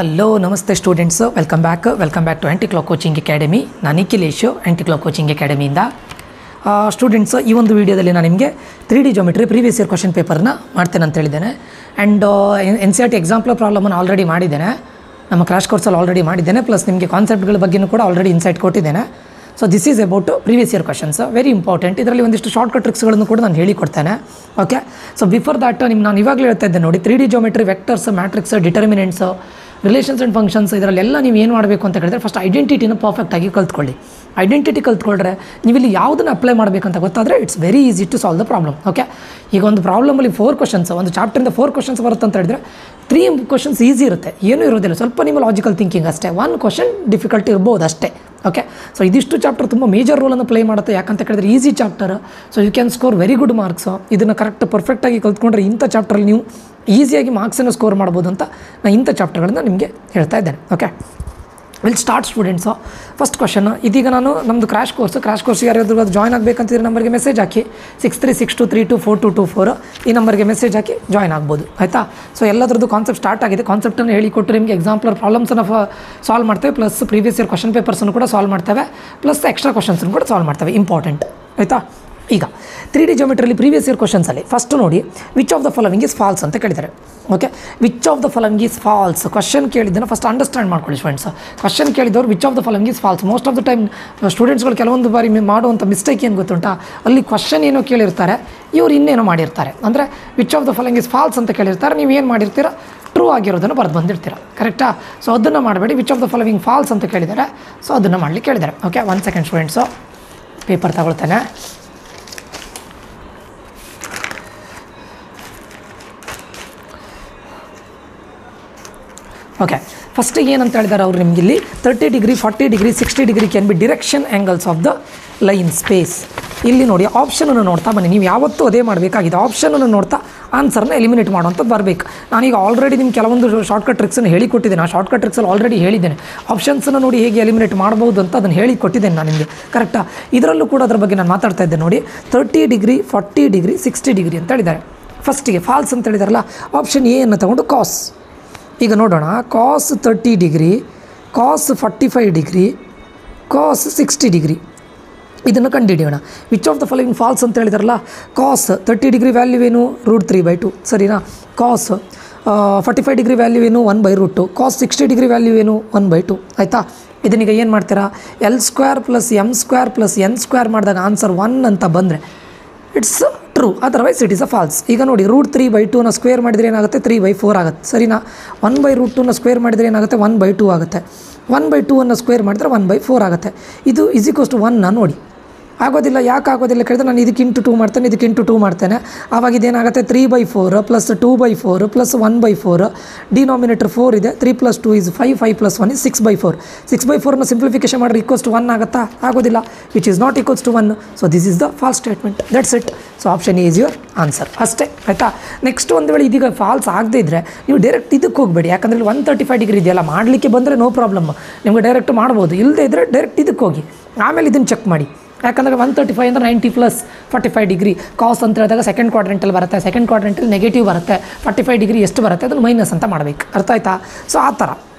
Hello ನಮಸ್ತೆ students welcome back to anti clock coaching academy. ನಾನು Nikhilesh anti clock coaching ಅಕಾಡೆಮಿಯಿಂದ. Students ಈ ಒಂದು ವೀಡಿಯೋದಲ್ಲಿ ನಾನು ನಿಮಗೆ 3D geometry previous year question ಪೇಪರ್ನ ಮಾಡ್ತೇನೆ ಅಂತ ಹೇಳಿದ್ದೇನೆ. ಆ್ಯಂಡ್ NCERT ಎಕ್ಸಾಂಪಲ್ ಪ್ರಾಬ್ಲಮನ್ನು ಆಲ್ರೆಡಿ ಮಾಡಿದ್ದೇನೆ, ನಮ್ಮ ಕ್ರಾಶ್ ಕೋರ್ಸಲ್ಲಿ ಆಲ್ರೆಡಿ ಮಾಡಿದ್ದೇನೆ. ಪ್ಲಸ್ ನಿಮಗೆ ಕಾನ್ಸೆಪ್ಟ್ಗಳ ಬಗ್ಗೆಯೂ ಕೂಡ ಆಲ್ರೆಡಿ ಇನ್ಸೈಟ್ ಕೊಟ್ಟಿದ್ದೇನೆ. So this is about previous year questions, very important. ಇದರಲ್ಲಿ ಒಂದಿಷ್ಟು ಶಾರ್ಟ್ಕಟ್ ಟ್ರಿಕ್ಸ್ಗಳನ್ನು ಕೂಡ ನಾನು ಹೇಳಿಕೊಡ್ತೇನೆ. ಓಕೆ, ಸೊ ಬಿಫೋರ್ ದ್ಯಾಟ್ ನಾನು ಇವಾಗಲೇ ಹೇಳ್ತಾ ಇದ್ದೆ ನೋಡಿ, 3D geometry, vectors, matrix, determinants, relations and functions, ಇದರಲ್ಲೆಲ್ಲ ನೀವು ಏನು ಮಾಡಬೇಕು ಅಂತ ಹೇಳಿದ್ರೆ ಫಸ್ಟ್ ಐಡೆಂಟಿಟಿನ ಪರ್ಫೆಕ್ಟಾಗಿ ಕಲ್ತ್ಕೊಳ್ಳಿ. ಐಡೆಂಟಿಟಿ ಕಲ್ತ್ಕೊಂಡ್ರೆ ನೀವು ಇಲ್ಲಿ ಯಾವುದನ್ನು ಅಪ್ಲೈ ಮಾಡಬೇಕಂತ ಗೊತ್ತಾದರೆ it's very easy to solve the problem. Okay, ಈಗ ಒಂದು ಪ್ರಾಬ್ಲಮಲ್ಲಿ 4 ಕ್ವಶನ್ಸ್, ಒಂದು ಚಾಪ್ಟರಿಂದ 4 ಕ್ವಶನ್ಸ್ ಬರುತ್ತೆ ಅಂತ ಹೇಳಿದ್ರೆ 3 ಕ್ವಶನ್ಸ್ ಈಸಿ ಇರುತ್ತೆ, ಏನೂ ಇರೋದಿಲ್ಲ, ಸ್ವಲ್ಪ ನಿಮ್ಮ ಲಾಜಿಕಲ್ ಥಿಂಕಿಂಗ್ ಅಷ್ಟೇ. 1 ಕ್ವಶನ್ ಡಿಫಿಕಲ್ಟ್ ಇರ್ಬೋದು ಅಷ್ಟೇ. ಓಕೆ, ಸೊ ಇದಿಷ್ಟು ಚಾಪ್ಟರ್ ತುಂಬ ಮೇಜರ್ ರೋಲನ್ನು ಪ್ಲೇ ಮಾಡುತ್ತೆ. ಯಾಕಂತ ಕೇಳಿದ್ರೆ easy chapter, so you can score very good marks. ಇದನ್ನು ಕರೆಕ್ಟ್ ಪರ್ಫೆಕ್ಟಾಗಿ ಕಲ್ತ್ಕೊಂಡ್ರೆ ಇಂಥ ಚಾಪ್ಟ್ರಲ್ಲಿ ನೀವು ಈಸಿಯಾಗಿ ಮಾರ್ಕ್ಸನ್ನು ಸ್ಕೋರ್ ಮಾಡ್ಬೋದು ಅಂತ ನಾನು ಇಂಥ ಚಾಪ್ಟರ್ಗಳನ್ನು ನಿಮಗೆ ಹೇಳ್ತಾ ಇದ್ದೇನೆ. Okay, will start students. First question, ಇದೀಗ ನಾನು ನಮ್ಮದು ಕ್ರಾಶ್ ಕೋರ್ಸ್ ಯಾರಾದರೂ ಜಾಯ್ನ್ ಆಗಬೇಕಂತಿದ್ರೆ ನಂಬರ್ಗೆ ಮೆಸೇಜ್ ಹಾಕಿ 6362324224 ಈ ನಂಬರ್ಗೆ ಮೆಸೇಜ್ ಹಾಕಿ ಜಾಯ್ನ್ ಆಗ್ಬೋದು, ಆಯಿತಾ. ಸೊ ಎಲ್ಲದರದ್ದು ಕಾನ್ಸೆಪ್ಟ್ ಸ್ಟಾರ್ಟ್ ಆಗಿದೆ. ಕಾನ್ಸೆಪ್ಟನ್ನು ಹೇಳಿಕೊಟ್ಟು ನಿಮಗೆ ಎಕ್ಸಾಂಪಲ್ ಪ್ರಾಬ್ಲಮ್ಸನ್ನು ಸಾಲ್ವ್ ಮಾಡ್ತೇವೆ, ಪ್ಲಸ್ ಪ್ರೀವಿಯಸ್ ಇಯರ್ ಕ್ವಶನ್ ಪೇಪರ್ಸನ್ನು ಕೂಡ ಸಾಲ್ವ್ ಮಾಡ್ತೇವೆ, ಪ್ಲಸ್ ಎಕ್ಸ್ಟ್ರಾ ಕ್ವಶನ್ಸನ್ನು ಕೂಡ ಸಾಲ್ವ್ ಮಾಡ್ತೇವೆ, ಇಂಪಾರ್ಟೆಂಟ್, ಆಯಿತಾ. ಈಗ 3D ಜಿಯೋಮೆಟ್ರಿಯಲ್ಲಿ ಪ್ರೀವಿಯಸ್ ಇಯರ್ ಕ್ವಶನ್ಸಲ್ಲಿ ಫಸ್ಟ್ ನೋಡಿ, which of the following is false ಅಂತ ಕೇಳಿದ್ದಾರೆ. Okay, which of the following is false question ಕೇಳಿದ್ದನ್ನು ಫಸ್ಟ್ ಅಂಡರ್ಸ್ಟ್ಯಾಂಡ್ ಮಾಡ್ಕೊಳ್ಳಿ ಸ್ಟೂಡೆಂಟ್ಸ್. ಕ್ವಶನ್ ಕೇಳಿದವರು which of the following is false. Most of the time ಸ್ಟೂಡೆಂಟ್ಸ್ಗಳು ಕೆಲವೊಂದು ಬಾರಿ ಮಾಡುವಂಥ ಮಿಸ್ಟೇಕ್ ಏನು ಗೊತ್ತುಂಟಾ, ಅಲ್ಲಿ ಕ್ವಶನ್ ಏನೋ ಕೇಳಿರ್ತಾರೆ, ಇವ್ರು ಇನ್ನೇನೋ ಮಾಡಿರ್ತಾರೆ. ಅಂದರೆ which of the following is false ಅಂತ ಕೇಳಿರ್ತಾರೆ, ನೀವು ಏನು ಮಾಡಿರ್ತೀರ, ಟ್ರೂ ಆಗಿರೋದನ್ನು ಬರೆದು ಬಂದಿರ್ತೀರ, ಕರೆಕ್ಟಾ. ಸೊ ಅದನ್ನು ಮಾಡಬೇಡಿ, which of the following false ಅಂತ ಕೇಳಿದ್ದಾರೆ, ಸೊ ಅದನ್ನು ಮಾಡಲಿಕ್ಕೆ ಕೇಳಿದ್ದಾರೆ. ಓಕೆ, 1 ಸೆಕೆಂಡ್ ಸ್ಟೂಡೆಂಟ್ಸು, ಪೇಪರ್ ತಗೊಳ್ತೇನೆ. ಓಕೆ, ಫಸ್ಟಿಗೆ ಏನಂತ ಹೇಳಿದ್ದಾರೆ ಅವರು ನಿಮಗೆ ಇಲ್ಲಿ 30 degree 40 degree 60 degree can be direction angles of the line space. ಇಲ್ಲಿ ನೋಡಿ ಆಪ್ಷನನ್ನು ನೋಡ್ತಾ ಬನ್ನಿ, ನೀವು ಯಾವತ್ತೂ ಅದೇ ಮಾಡಬೇಕಾಗಿದೆ, ಆಪ್ಷನನ್ನು ನೋಡ್ತಾ ಆನ್ಸರ್ನ ಎಲಿಮಿನೇಟ್ ಮಾಡುವಂಥದ್ದು ಬರಬೇಕು. ನಾನೀಗ ಆಲ್ರೆಡಿ ನಿಮ್ಗೆ ಕೆಲವೊಂದು ಶಾರ್ಟ್ಕಟ್ ಟ್ರಿಕ್ಸನ್ನು ಹೇಳಿಕೊಟ್ಟಿದ್ದೇನೆ, ಆ ಶಾರ್ಟ್ಕಟ್ ಟ್ರಿಕ್ಸಲ್ಲಿ ಆಲ್ರೆಡಿ ಹೇಳಿದ್ದೇನೆ, ಆಪ್ಷನ್ಸನ್ನು ನೋಡಿ ಹೇಗೆ ಎಲಿಮಿನೇಟ್ ಮಾಡ್ಬೋದು ಅಂತ ಅದನ್ನು ಹೇಳಿಕೊಟ್ಟಿದ್ದೇನೆ ನಾನು ನಿಮಗೆ, ಕರೆಕ್ಟಾ. ಇದರಲ್ಲೂ ಕೂಡ ಅದರ ಬಗ್ಗೆ ನಾನು ಮಾತಾಡ್ತಾ ಇದ್ದೆ ನೋಡಿ. 30 ಡಿಗ್ರಿ 40 ಡಿಗ್ರಿ 60 ಡಿಗ್ರಿ ಅಂತ ಹೇಳಿದ್ದಾರೆ. ಫಸ್ಟಿಗೆ ಫಾಲ್ಸ್ ಅಂತ ಹೇಳಿದಾರಲ್ಲ, ಆಪ್ಷನ್ ಎ ಅನ್ನು ತಗೊಂಡು ಕಾಸ್. ಈಗ ನೋಡೋಣ, cos 30 degree, cos 45 degree, cos 60 degree, ಇದನ್ನು ಕಂಡುಹಿಡಿಯೋಣ. Which of the following false ಅಂತ ಹೇಳಿದಾರಲ್ಲ, ಕಾಸ್ 30 ಡಿಗ್ರಿ ವ್ಯಾಲ್ಯೂ ಏನು, √3/2, ಸರಿನಾ. ಕಾಸ್ 45 ಡಿಗ್ರಿ ವ್ಯಾಲ್ಯೂ ಏನು, 1/√2. ಕಾಸ್ 60 ಡಿಗ್ರಿ ವ್ಯಾಲ್ಯೂ ಏನು, 1/2, ಆಯಿತಾ. ಇದನ್ನೀಗ ಏನು ಮಾಡ್ತೀರಾ, L² + M² + N² ಮಾಡಿದಾಗ ಆನ್ಸರ್ 1 ಅಂತ ಬಂದರೆ it's true, otherwise it is a false. ಈಗ ನೋಡಿ, √3/2ನ ಸ್ಕ್ವೇರ್ ಮಾಡಿದರೆ ಏನಾಗುತ್ತೆ, 3/4 ಆಗುತ್ತೆ, ಸರಿನಾ. 1/√2ನ ಸ್ಕ್ವೇರ್ ಮಾಡಿದರೆ ಏನಾಗುತ್ತೆ, 1/2 ಆಗುತ್ತೆ. 1/2 ಸ್ಕ್ವೇರ್ ಮಾಡಿದರೆ 1/4 ಆಗುತ್ತೆ. ಇದು = 1 ನೋಡಿ. ಆಗೋದಿಲ್ಲ, ಯಾಕೆ ಆಗೋದಿಲ್ಲ ಕೇಳಿದ್ರೆ ನಾನು ಇದಕ್ಕೆ ಇಂಟು 2 ಮಾಡ್ತೇನೆ, ಇದಕ್ಕೆ ಇಂಟು 2 ಮಾಡ್ತೇನೆ, ಆವಾಗ ಇದೇನಾಗುತ್ತೆ 3/4 + 2/4 + 1/4, ಡಿನಾಮಿನೇಟರ್ 4 ಇದೆ, 3 + 2 = 5, 5 + 1 = 6/4. 6/4ನ ಸಿಂಪ್ಲಿಫಿಕೇಶನ್ ಮಾಡಿದ್ರೆ = 1 ಆಗುತ್ತಾ, ಆಗೋದಿಲ್ಲ, which is not = 1. So this is the false statement, that's it. So option A is your answer, ಅಷ್ಟೇ, ಆಯಿತಾ. ನೆಕ್ಸ್ಟ್ ಒಂದು ವೇಳೆ ಇದೀಗ ಫಾಲ್ಸ್ ಆಗದೇ ಇದ್ದರೆ ನೀವು ಡೈರೆಕ್ಟ್ ಇದಕ್ಕೆ ಹೋಗಬೇಡಿ, ಯಾಕಂದರೆ ಇಲ್ಲಿ 135 ಡಿಗ್ರಿ ಇದೆಯಲ್ಲ, ಮಾಡಲಿಕ್ಕೆ ಬಂದರೆ ನೋ ಪ್ರಾಬ್ಲಮ್, ನಿಮಗೆ ಡೈರೆಕ್ಟ್ ಮಾಡ್ಬೋದು. ಇಲ್ಲದೇ ಇದ್ದರೆ ಡೈರೆಕ್ಟ್ ಇದಕ್ಕೆ ಹೋಗಿ, ಆಮೇಲೆ ಇದನ್ನು ಚೆಕ್ ಮಾಡಿ. ಯಾಕಂದರೆ 135 ಅಂದರೆ 90 + 45 ಡಿಗ್ರಿ. ಕಾಸ್ ಅಂತ ಹೇಳಿದಾಗ ಸೆಕೆಂಡ್ ಕ್ವಾಡ್ರೆಂಟಲ್ಲಿ ಬರುತ್ತೆ, ಸೆಕೆಂಡ್ ಕ್ವಾಡ್ರೆಂಟಲ್ಲಿ ನೆಗೆಟಿವ್ ಬರುತ್ತೆ, 45 ಡಿಗ್ರಿ ಎಷ್ಟು ಬರುತ್ತೆ ಅದನ್ನು ಮೈನಸ್ ಅಂತ ಮಾಡಬೇಕು, ಅರ್ಥ ಆಯ್ತಾ. ಸೊ ಆ ಥರ.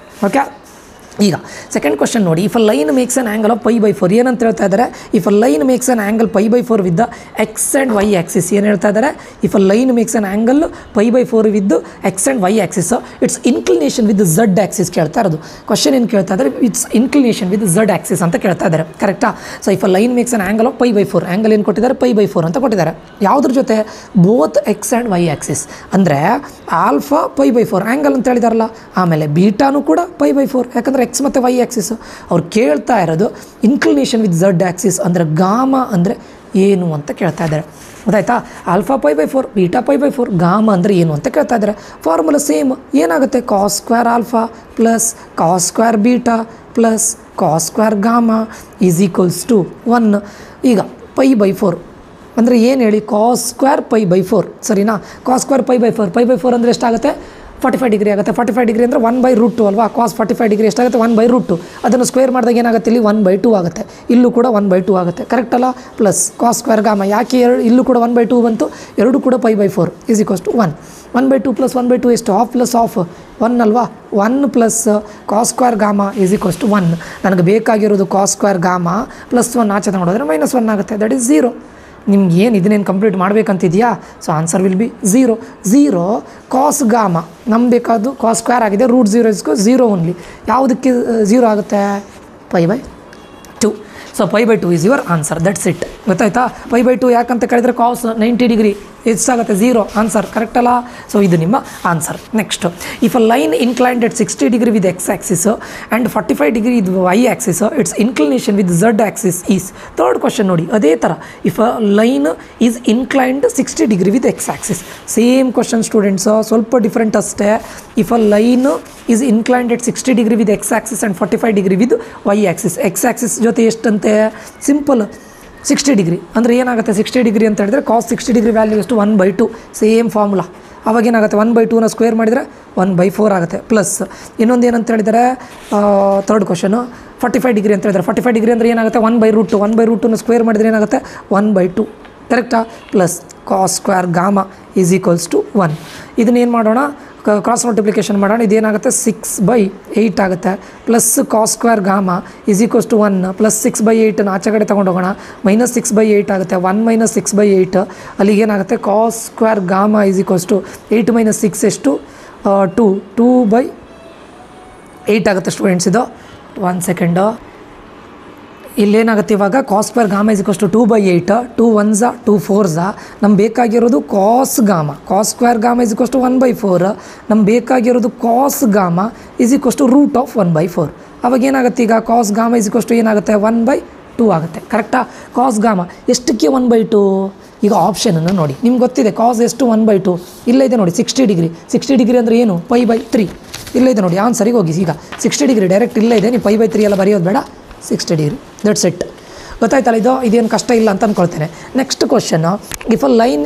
ಓಕೆ, ಈಗ ಸೆಕೆಂಡ್ ಕ್ವಶನ್ ನೋಡಿ, if a line makes an angle of π/4, ಏನಂತ ಹೇಳ್ತಾ ಇದ್ದಾರೆ, if a line makes an angle π/4 with x and Y axis. ಏನು ಹೇಳ್ತಾ ಇದ್ದಾರೆ, if a line makes an angle π/4 with x and Y axis, it's inclination with Z axis ಕೇಳ್ತಾ ಇರೋದು. Question ಏನು ಕೇಳ್ತಾ ಇದ್ದಾರೆ, its inclination with Z axis ಅಂತ ಕೇಳ್ತಾ ಇದ್ದಾರೆ, ಕರೆಕ್ಟಾ. So if a line makes an angle of π/4, angle ಏನು ಕೊಟ್ಟಿದ್ದಾರೆ, π/4 ಅಂತ ಕೊಟ್ಟಿದ್ದಾರೆ. ಯಾವುದ್ರ ಜೊತೆ, both X and Y axis, ಅಂದರೆ ಆಲ್ಫಾ π/4 ಆ್ಯಂಗಲ್ ಅಂತ ಹೇಳಿದಾರಲ್ಲ, ಆಮೇಲೆ ಬೀಟಾನು ಕೂಡ π/4, ಯಾಕಂದರೆ ಎಕ್ಸ್ ಮತ್ತು ವೈ ಆ್ಯಕ್ಸಿಸ್. ಅವ್ರು ಕೇಳ್ತಾ ಇರೋದು ಇನ್ಕ್ಲಿನೇಷನ್ ವಿತ್ ಝಡ್ ಆ್ಯಕ್ಸಿಸ್, ಅಂದರೆ ಗಾಮ ಅಂದರೆ ಏನು ಅಂತ ಕೇಳ್ತಾ ಇದ್ದಾರೆ, ಗೊತ್ತಾಯ್ತಾ. ಆಲ್ಫಾ π/4, ಬೀಟಾ π/4, ಗಾಮ ಅಂದರೆ ಏನು ಅಂತ ಕೇಳ್ತಾ ಇದ್ದಾರೆ. ಫಾರ್ಮುಲಾ ಸೇಮ್, ಏನಾಗುತ್ತೆ, cos² alpha + cos² beta + cos² ಗಾಮ = 1. ಈಗ π/4 ಅಂದರೆ ಏನು ಹೇಳಿ, cos² π/4, ಸರಿನಾ. cos² π/4 ಅಂದರೆ ಎಷ್ಟಾಗುತ್ತೆ, 45 ಡಿಗ್ರಿ ಆಗುತ್ತೆ. 45 ಡಿಗ್ರಿ ಅಂದರೆ 1/√2 ಅಲ್ವಾ. ಕಾಸ್ 45 ಡಿಗ್ರಿ ಎಷ್ಟಾಗುತ್ತೆ? 1/√2. ಅದನ್ನು ಸ್ಕ್ವೇರ್ ಮಾಡಿದಾಗ ಏನಾಗುತ್ತೆ? ಇಲ್ಲಿ 1/2 ಆಗುತ್ತೆ. ಇಲ್ಲೂ ಕೂಡ 1/2 ಆಗುತ್ತೆ. ಕರೆಕ್ಟ್ ಅಲ್ಲ? ಪ್ಲಸ್ ಕಾಸ್ ಸ್ಕ್ವೇರ್ ಗಾಮ ಯಾಕೆ ಇಲ್ಲೂ ಕೂಡ 1/2 ಬಂತು? ಎರಡು ಕೂಡ π/4 = 1. 1/2 + 1/2 ಎಷ್ಟು? ಹಾಫ್ ಪ್ಲಸ್ ಹಾಫ್ 1 ಅಲ್ವಾ. 1 ಪ್ಲಸ್ ಕಾಸ್ ಸ್ಕ್ವೇರ್ ಗಾಮ = 1. ನನಗೆ ಬೇಕಾಗಿರೋದು ಕಾಸ್ ಸ್ಕ್ವೇರ್ ಗಾಮ +1 ಆಚೆ ತಗೊಂಡೋದ್ರೆ -1 ಆಗುತ್ತೆ. That is 0. ನಿಮ್ಗೆ ಏನು ಇದನ್ನೇನು ಕಂಪ್ಲೀಟ್ ಮಾಡಬೇಕಂತಿದೆಯಾ? So answer will be 0. 0 cos gamma ನಮ್ಗೆ ಬೇಕಾದ್ದು ಕಾಸ್ ಸ್ಕ್ವೇರ್ ಆಗಿದೆ. √0 = 0 ಓನ್ಲಿ. ಯಾವುದಕ್ಕೆ 0 ಆಗುತ್ತೆ? π/2. So π/2 is your answer. That's it. ಗೊತ್ತಾಯ್ತಾ? π/2 ಯಾಕಂತ ಕೇಳಿದರೆ ಕಾಸ್ 90 ಡಿಗ್ರಿ ಎಷ್ಟಾಗುತ್ತೆ? 0 ಆನ್ಸರ್. ಕರೆಕ್ಟ್ ಅಲ್ಲ? ಸೊ ಇದು ನಿಮ್ಮ answer. Next, if a line inclined at 60 degree with X axis and 45 degree with Y axis, it's inclination with Z axis is. Third question ನೋಡಿ, ಅದೇ ಥರ. If a line is inclined 60 degree with X axis, same question students, ಸ್ವಲ್ಪ different ಅಷ್ಟೇ. If a line is inclined at 60 degree with X axis and 45 degree with Y axis. X axis ಜೊತೆ ಎಷ್ಟಂತೆ? Simple 60 degree ಅಂದರೆ ಏನಾಗುತ್ತೆ? 60 degree ಅಂತ ಹೇಳಿದ್ರೆ ಕಾಸ್ 60 degree value ಎಷ್ಟು? 1/2. Same formula. ಅವಾಗ ಏನಾಗುತ್ತೆ? 1/2ನ ಸ್ಕ್ವೇರ್ ಮಾಡಿದರೆ 1/4 ಆಗುತ್ತೆ. ಪ್ಲಸ್ ಇನ್ನೊಂದು ಏನಂತ ಹೇಳಿದರೆ ಥರ್ಡ್ ಕ್ವಶನು 45 ಡಿಗ್ರಿ ಅಂತ ಹೇಳಿದರೆ 45 ಡಿಗ್ರಿ ಅಂದರೆ ಏನಾಗುತ್ತೆ? 1/√2. 1/√2ನ ಸ್ಕ್ವೇರ್ ಮಾಡಿದರೆ ಏನಾಗುತ್ತೆ? 1/2. ಕರೆಕ್ಟಾ? ಪ್ಲಸ್ ಕಾಸ್ ಸ್ಕ್ವೇರ್ ಗಾಮ = 1. ಇದನ್ನೇನು ಮಾಡೋಣ? ಕ್ರಾಸ್ ಮಲ್ಟಿಪ್ಲಿಕೇಶನ್ ಮಾಡೋಣ. ಇದೇನಾಗುತ್ತೆ? 6/8 ಆಗುತ್ತೆ. ಪ್ಲಸ್ ಕಾಸ್ ಸ್ಕ್ವೇರ್ ಗಾಮ = 1 ಪ್ಲಸ್ 6/8 ಆಚೆ ಕಡೆ ತೊಗೊಂಡು ಹೋಗೋಣ. -6/8 ಆಗುತ್ತೆ. 1 - 6/8 ಅಲ್ಲಿಗೇನಾಗುತ್ತೆ? ಕಾಸ್ ಸ್ಕ್ವೇರ್ ಗಾಮ = 8 - 6 ಎಷ್ಟು? 2/8 ಆಗುತ್ತೆ ಸ್ಟೂಡೆಂಟ್ಸ್. ಇದು 1 ಸೆಕೆಂಡು. ಇಲ್ಲೇನಾಗುತ್ತೆ ಇವಾಗ? ಕಾಸ್ ಸ್ಕ್ವೇರ್ ಗಾಮ = 2/8. 2 1s 2 4s. ನಮ್ಗೆ ಬೇಕಾಗಿರೋದು ಕಾಸ್ ಗಾಮ. ಕಾಸ್ ಸ್ಕ್ವೇರ್ ಗಾಮ = 1/4. ನಮ್ಗೆ ಬೇಕಾಗಿರೋದು ಕಾಸ್ ಗಾಮ = √1/4. ಅವಾಗ ಏನಾಗುತ್ತೆ? ಈಗ ಕಾಸ್ ಗಾಮ ಏನಾಗುತ್ತೆ? 1/2 ಆಗುತ್ತೆ. ಕರೆಕ್ಟಾ? ಕಾಸ್ ಗಾಮ ಎಷ್ಟಕ್ಕೆ 1/2? ಈಗ ಆಪ್ಷನನ್ನು ನೋಡಿ. ನಿಮ್ಗೆ ಗೊತ್ತಿದೆ ಕಾಸ್ ಎಷ್ಟು? 1/2. ಇಲ್ಲೇ ಇದೆ ನೋಡಿ 60 ಡಿಗ್ರಿ. 60 ಡಿಗ್ರಿ ಅಂದರೆ ಏನು? π/3. ಇಲ್ಲೇ ಇದೆ ನೋಡಿ. ಆನ್ಸರಿಗೆ ಹೋಗಿ. ಈಗ 60 ಡಿಗ್ರಿ ಡೈರೆಕ್ಟ್ ಇಲ್ಲೇ ಇದೆ. ನೀವು π/3 ಎಲ್ಲ ಬರೆಯೋದು ಬೇಡ. 60 ಡಿಗ್ರಿ. That's it. ಗೊತ್ತಾಯ್ತಲ್ಲ? ಇದೇನು ಕಷ್ಟ ಇಲ್ಲ ಅಂತ ಅಂದ್ಕೊಳ್ತೇನೆ. Next question, if a line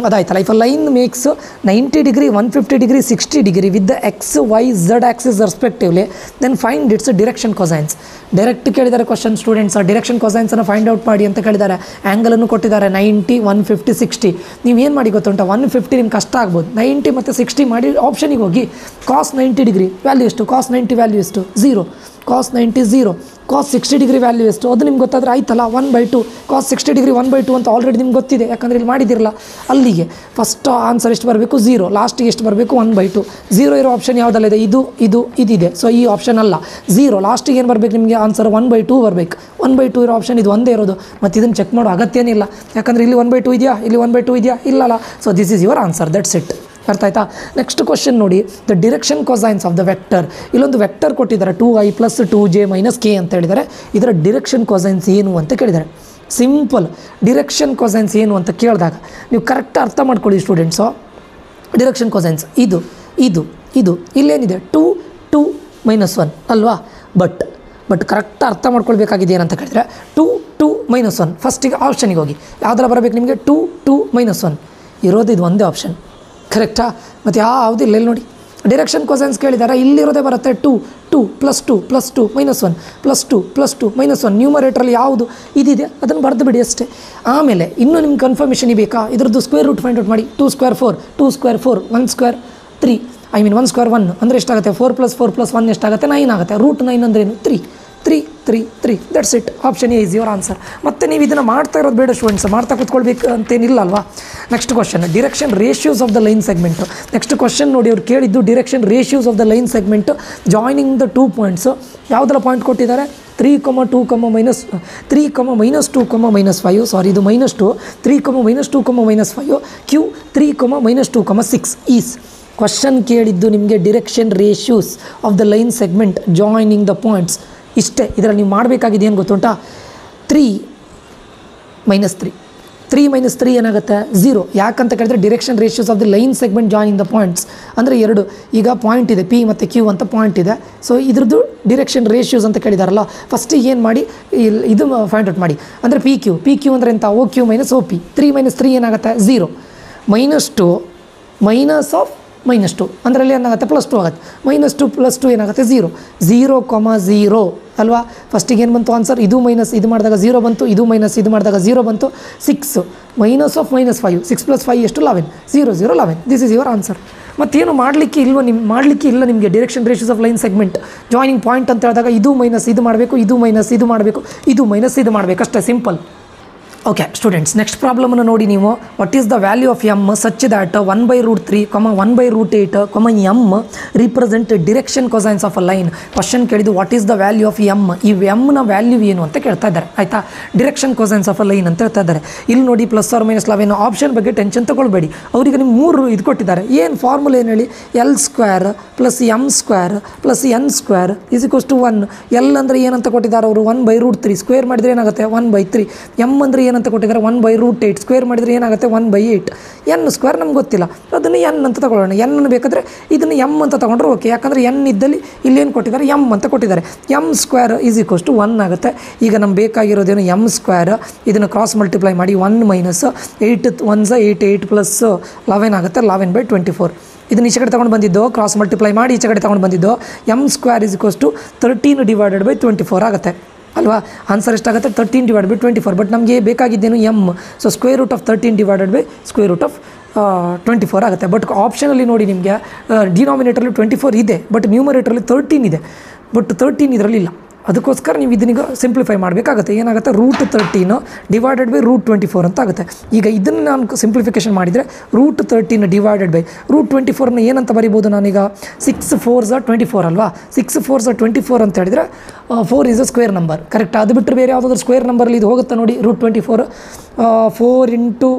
ಅದಾಯ್ತಲ್ಲ. If a line makes 90 degree 150 degree 60 degree with the x y z axis respectively, then find its direction cosines. Direct ಕೇಳಿದ್ದಾರೆ ಕ್ವಶನ್ ಸ್ಟೂಡೆಂಟ್ಸ್. ಡಿರೆಕ್ಷನ್ ಕೊಸೈನ್ಸನ್ನು find out ಮಾಡಿ ಅಂತ ಕೇಳಿದ್ದಾರೆ. ಆ್ಯಂಗಲನ್ನು ಕೊಟ್ಟಿದ್ದಾರೆ 90 150 60. ನೀವೇನು ಮಾಡಿ ಗೊತ್ತುಂಟ? 150 ನಿಮ್ಗೆ ಕಷ್ಟ ಆಗ್ಬೋದು. 90 ಮತ್ತು 60 ಮಾಡಿ ಆಪ್ಷನಿಗೆ ಹೋಗಿ. ಕಾಸ್ 90 ಡಿಗ್ರಿ ವ್ಯಾಲ್ಯೂ ಎಷ್ಟು? ಕಾಸ್ 90 ವ್ಯಾಲ್ಯೂ ಎಷ್ಟು? 0. ಕಾಸ್ 90 0. ಕಾಸ್ 60 ಡಿಗ್ರಿ ವ್ಯಾಲ್ಯೂ ಎಷ್ಟು? ಅದು ನಿಮ್ಗೆ ಗೊತ್ತಾದರೆ ಆಯ್ತಲ್ಲ. 1/2. ಕಾಸ್ 60 ಡಿಗ್ರಿ 1/2 ಅಂತ ಆಲ್ರೆಡಿ ನಿಮ್ಗೆ ಗೊತ್ತಿದೆ, ಯಾಕಂದರೆ ಇಲ್ಲಿ ಮಾಡಿದಿರಲ್ಲ. ಅಲ್ಲಿಗೆ ಫಸ್ಟ್ ಆನ್ಸರ್ ಎಷ್ಟು ಬರಬೇಕು? 0. ಲಾಸ್ಟಿಗೆ ಎಷ್ಟು ಬರಬೇಕು? 1/2. 0 ಇರೋ ಆಪ್ಷನ್ ಯಾವುದಲ್ಲ ಇದೆ? ಇದಿದೆ. ಸೊ ಈ ಆಪ್ಷನ್ ಅಲ್ಲ. 0 ಲಾಸ್ಟಿಗೆ ಏನು ಬರಬೇಕು ನಿಮಗೆ? ಆನ್ಸರ್ 1/2 ಬರಬೇಕು. 1/2 ಇರೋ ಆಪ್ಷನ್ ಇದು ಒಂದೇ ಇರೋದು. ಮತ್ತು ಇದನ್ನು ಚೆಕ್ ಮಾಡೋ ಅಗತ್ಯನೇ ಇಲ್ಲ, ಯಾಕಂದರೆ ಇಲ್ಲಿ 1/2 ಇದೆಯಾ? ಇಲ್ಲಿ 1/2 ಇದೆಯಾ? ಇಲ್ಲಲ್ಲ. So this is your answer. That's it. ಅರ್ಥ ಆಯ್ತಾ? ನೆಕ್ಸ್ಟ್ ಕ್ವಶನ್ ನೋಡಿ, the direction cosines of the vector. ಇಲ್ಲೊಂದು ವೆಕ್ಟರ್ ಕೊಟ್ಟಿದ್ದಾರೆ 2i + 2j - k ಅಂತ ಹೇಳಿದ್ದಾರೆ. ಇದರ ಡಿರೆಕ್ಷನ್ ಕೊಸೈನ್ಸ್ ಏನು ಅಂತ ಕೇಳಿದ್ದಾರೆ. ಸಿಂಪಲ್. ಡಿರೆಕ್ಷನ್ ಕೊಸೈನ್ಸ್ ಏನು ಅಂತ ಕೇಳಿದಾಗ ನೀವು ಕರೆಕ್ಟ್ ಅರ್ಥ ಮಾಡ್ಕೊಳ್ಳಿ ಸ್ಟೂಡೆಂಟ್ಸು. ಡಿರೆಕ್ಷನ್ ಕೊಸೈನ್ಸ್ ಇದು ಇಲ್ಲೇನಿದೆ? 2 2 - 1 ಅಲ್ವಾ? ಬಟ್ ಕರೆಕ್ಟ್ ಅರ್ಥ ಮಾಡ್ಕೊಳ್ಬೇಕಾಗಿದೆ ಏನಂತ ಕೇಳಿದರೆ 2 2 - 1. ಫಸ್ಟಿಗೆ ಆಪ್ಷನಿಗೆ ಹೋಗಿ. ಯಾವುದೆಲ್ಲ ಬರಬೇಕು ನಿಮಗೆ? 2 2 - 1 ಇರೋದು ಇದು ಒಂದೇ ಆಪ್ಷನ್. ಕರೆಕ್ಟಾ? ಮತ್ತು ಯಾವುದಿಲ್ಲ. ಇಲ್ಲಿ ನೋಡಿ, ಡಿರೆಕ್ಷನ್ ಕೊಸೈನ್ಸ್ ಕೇಳಿದ್ದಾರೆ. ಇಲ್ಲಿರೋದೇ ಬರುತ್ತೆ 2 2 + 2 + 2 - 1 + 2 + 2 - 1. ನ್ಯೂಮರೇಟ್ರಲ್ಲಿ ಯಾವುದು ಇದಿದೆ ಅದನ್ನು ಬರೆದು ಬಿಡಿ ಅಷ್ಟೇ. ಆಮೇಲೆ ಇನ್ನೂ ನಿಮ್ಗೆ ಕನ್ಫರ್ಮೇಷನ್ ಬೇಕಾ? ಇದ್ರದ್ದು ಸ್ಕ್ವೇರ್ ರೂಟ್ ಫೈಂಡ್ ಔಟ್ ಮಾಡಿ. 2 ಸ್ಕ್ವೇರ್ 4, 2 ಸ್ಕ್ವೇರ್ 4, 1 ಸ್ಕ್ವೇರ್ 3. 1 ಸ್ಕ್ವೇರ್ 1 ಅಂದರೆ ಎಷ್ಟಾಗುತ್ತೆ? 4 + 4 + 1 ಎಷ್ಟಾಗುತ್ತೆ? 9 ಆಗುತ್ತೆ. √9 ಅಂದ್ರೇನು? 3 3 3 3. That's it. Option A is your answer. ಮತ್ತು ನೀವು ಇದನ್ನು ಮಾಡ್ತಾ ಇರೋದು ಬೇಡ ಸ್ಟೂಡೆಂಟ್ಸ್, ಮಾಡ್ತಾ ಕೂತ್ಕೊಳ್ಬೇಕು ಅಂತೇನಿಲ್ಲ ಅಲ್ವಾ. Next question, direction ratios of the line segment. Next question ನೋಡಿ, ಅವ್ರು ಕೇಳಿದ್ದು direction ratios of the line segment joining the 2 points. ಯಾವುದೆಲ್ಲ ಪಾಯಿಂಟ್ ಕೊಟ್ಟಿದ್ದಾರೆ? 3, 2, -3, -2, -5. ಸಾರಿ, ಇದು -2. 3, -2, -5. Q 3, -2, 6 is. ಕ್ವಶನ್ ಕೇಳಿದ್ದು ನಿಮಗೆ direction ratios of the line segment joining the points. ಇಷ್ಟೇ. ಇದರಲ್ಲಿ ನೀವು ಮಾಡಬೇಕಾಗಿದೆ ಏನು ಗೊತ್ತುಂಟಾ? 3 - 3 ಏನಾಗುತ್ತೆ? 0. ಯಾಕಂತ ಕೇಳಿದ್ರೆ direction ratios of the line segment joining the points ಅಂದರೆ 2. ಈಗ ಪಾಯಿಂಟ್ ಇದೆ, P ಮತ್ತು Q ಅಂತ ಪಾಯಿಂಟ್ ಇದೆ. ಸೊ ಇದ್ರದ್ದು ಡಿರೆಕ್ಷನ್ ರೇಷಿಯೋಸ್ ಅಂತ ಕೇಳಿದಾರಲ್ಲ, ಫಸ್ಟಿಗೆ ಏನು ಮಾಡಿ ಇದು ಫೈಂಡ್ ಔಟ್ ಮಾಡಿ. ಅಂದರೆ ಪಿ ಕ್ಯೂ ಅಂದರೆ ಎಂತ? OQ - OP. 3 - 3 ಏನಾಗುತ್ತೆ? 0. -2 - -2 ಅದರಲ್ಲಿ ಏನಾಗುತ್ತೆ +2 ಆಗುತ್ತೆ. -2 +2 ಏನಾಗುತ್ತೆ 0 0, ಅಲ್ವಾ. ಫಸ್ಟಿಗೆ ಏನು ಬಂತು ಆನ್ಸರ್, ಇದು ಮೈನಸ್ ಇದು ಮಾಡಿದಾಗ 0 ಬಂತು, ಇದು ಮೈನಸ್ ಇದು ಮಾಡಿದಾಗ 0 ಬಂತು. 6 -5 6 + 5 ಎಷ್ಟು 11 0 0 11 ದಿಸ್ ಈಸ್ ಯುವರ್ ಆನ್ಸರ್. ಮತ್ತೇನು ಮಾಡಲಿಕ್ಕೆ ಇಲ್ಲ ನಿಮಗೆ direction ratios of line segment joining point ಅಂತ ಹೇಳಿದಾಗ ಇದು ಮೈನಸ್ ಇದು ಮಾಡಬೇಕು, ಇದು ಮೈನಸ್ ಇದು ಮಾಡಬೇಕು, ಇದು ಮೈನಸ್ ಇದು ಮಾಡಬೇಕು, ಅಷ್ಟೇ ಸಿಂಪಲ್. ಓಕೆ ಸ್ಟೂಡೆಂಟ್ಸ್, ನೆಕ್ಸ್ಟ್ ಪ್ರಾಬ್ಲಮನ್ನು ನೋಡಿ ನೀವು. What is the value of m such that 1/√3, 1/8, m represent direction cosines of a line. Question ಕೇಳಿದ್ದು what is the value of m, ಈ ಎಮ್ನ ವ್ಯಾಲ್ಯೂ ಏನು ಅಂತ ಕೇಳ್ತಾ ಇದ್ದಾರೆ, ಆಯಿತಾ. Direction cosines of a line ಅಂತ ಹೇಳ್ತಾ ಇದ್ದಾರೆ. ಇಲ್ಲಿ ನೋಡಿ +or-11 ಆಪ್ಷನ್ ಬಗ್ಗೆ ಟೆನ್ಷನ್ ತೊಗೊಳ್ಬೇಡಿ. ಅವರಿಗೆ ನಿಮ್ಮ 3 ಇದು ಕೊಟ್ಟಿದ್ದಾರೆ. ಏನು ಫಾರ್ಮುಲಾ ಏನು ಹೇಳಿ, L² + M² + N² = 1. L ಅಂದರೆ ಏನಂತ ಕೊಟ್ಟಿದ್ದಾರೆ ಅವರು, 1/√3 ಸ್ಕ್ವೇರ್ ಮಾಡಿದರೆ ಏನಾಗುತ್ತೆ 1/3. ಎಮ್ ಅಂದರೆ ಏನಂತ ಕೊಟ್ಟಿದ್ದಾರೆ 1/√8 ಸ್ಕ್ವೇರ್ ಮಾಡಿದರೆ ಏನಾಗುತ್ತೆ 1/8. N² ನಮ್ಗೆ ಗೊತ್ತಿಲ್ಲ, ಅದನ್ನು ಎನ್ ಅಂತ ತಗೊಳ್ಳೋಣ. ಎನ್ ಬೇಕಾದರೆ ಇದನ್ನು ಎಮ್ ಅಂತ ತೊಗೊಂಡ್ರೆ ಓಕೆ, ಯಾಕಂದರೆ ಎನ್ ಇದ್ದಲ್ಲಿ ಇಲ್ಲೇನು ಕೊಟ್ಟಿದ್ದಾರೆ ಎಮ್ ಅಂತ ಕೊಟ್ಟಿದ್ದಾರೆ. M² = 1 ಆಗುತ್ತೆ. ಈಗ ನಮ್ಗೆ ಬೇಕಾಗಿರೋದೇನು M², ಇದನ್ನು ಕ್ರಾಸ್ ಮಲ್ಟಿಪ್ಲೈ ಮಾಡಿ 1 - 8 1s 8 8 + 11 ಆಗುತ್ತೆ 11/24. ಇದನ್ನು ಈಚೆ ಕಡೆ ತೊಗೊಂಡು ಬಂದಿದ್ದು ಕ್ರಾಸ್ ಮಲ್ಟಿಪ್ಲೈ ಮಾಡಿ ಈಚೆ ಕಡೆ ತೊಗೊಂಡು ಬಂದಿದ್ದು M² = 13/24 ಆಗುತ್ತೆ, ಅಲ್ವಾ. ಆನ್ಸರ್ ಎಷ್ಟಾಗುತ್ತೆ 13/24. ಬಟ್ ನಮಗೆ ಬೇಕಾಗಿದ್ದೇನು ಎಮ್, ಸೊ √13/24 ಆಗುತ್ತೆ. ಬಟ್ ಆಪ್ಷನಲ್ಲಿ ನೋಡಿ ನಿಮಗೆ ಡಿನಾಮಿನೇಟರಲ್ಲಿ 24 ಇದೆ, ಬಟ್ ನ್ಯೂಮರೇಟರಲ್ಲಿ 13 ಇದೆ, ಬಟ್ 13 ಇದರಲ್ಲಿ ಇಲ್ಲ. ಅದಕ್ಕೋಸ್ಕರ ನೀವು ಇದನ್ನೀಗ ಸಿಂಪ್ಲಿಫೈ ಮಾಡಬೇಕಾಗುತ್ತೆ. ಏನಾಗುತ್ತೆ √13 / √24 ಅಂತ ಆಗುತ್ತೆ. ಈಗ ಇದನ್ನು ನಾನು ಸಿಂಪ್ಲಿಫಿಕೇಷನ್ ಮಾಡಿದರೆ √13 / √24 ಏನಂತ ಬರಿಬೋದು ನಾನೀಗ, 6 4s 24 ಅಲ್ವಾ. 6 4s 24 ಅಂತ ಹೇಳಿದರೆ 4 is a square number, correct. ಅದು ಬಿಟ್ಟರೆ ಬೇರೆ ಯಾವುದಾದ್ರೂ ಸ್ಕ್ವೇರ್ ನಂಬರಲ್ಲಿ ಇದು ಹೋಗುತ್ತೆ ನೋಡಿ. √24 4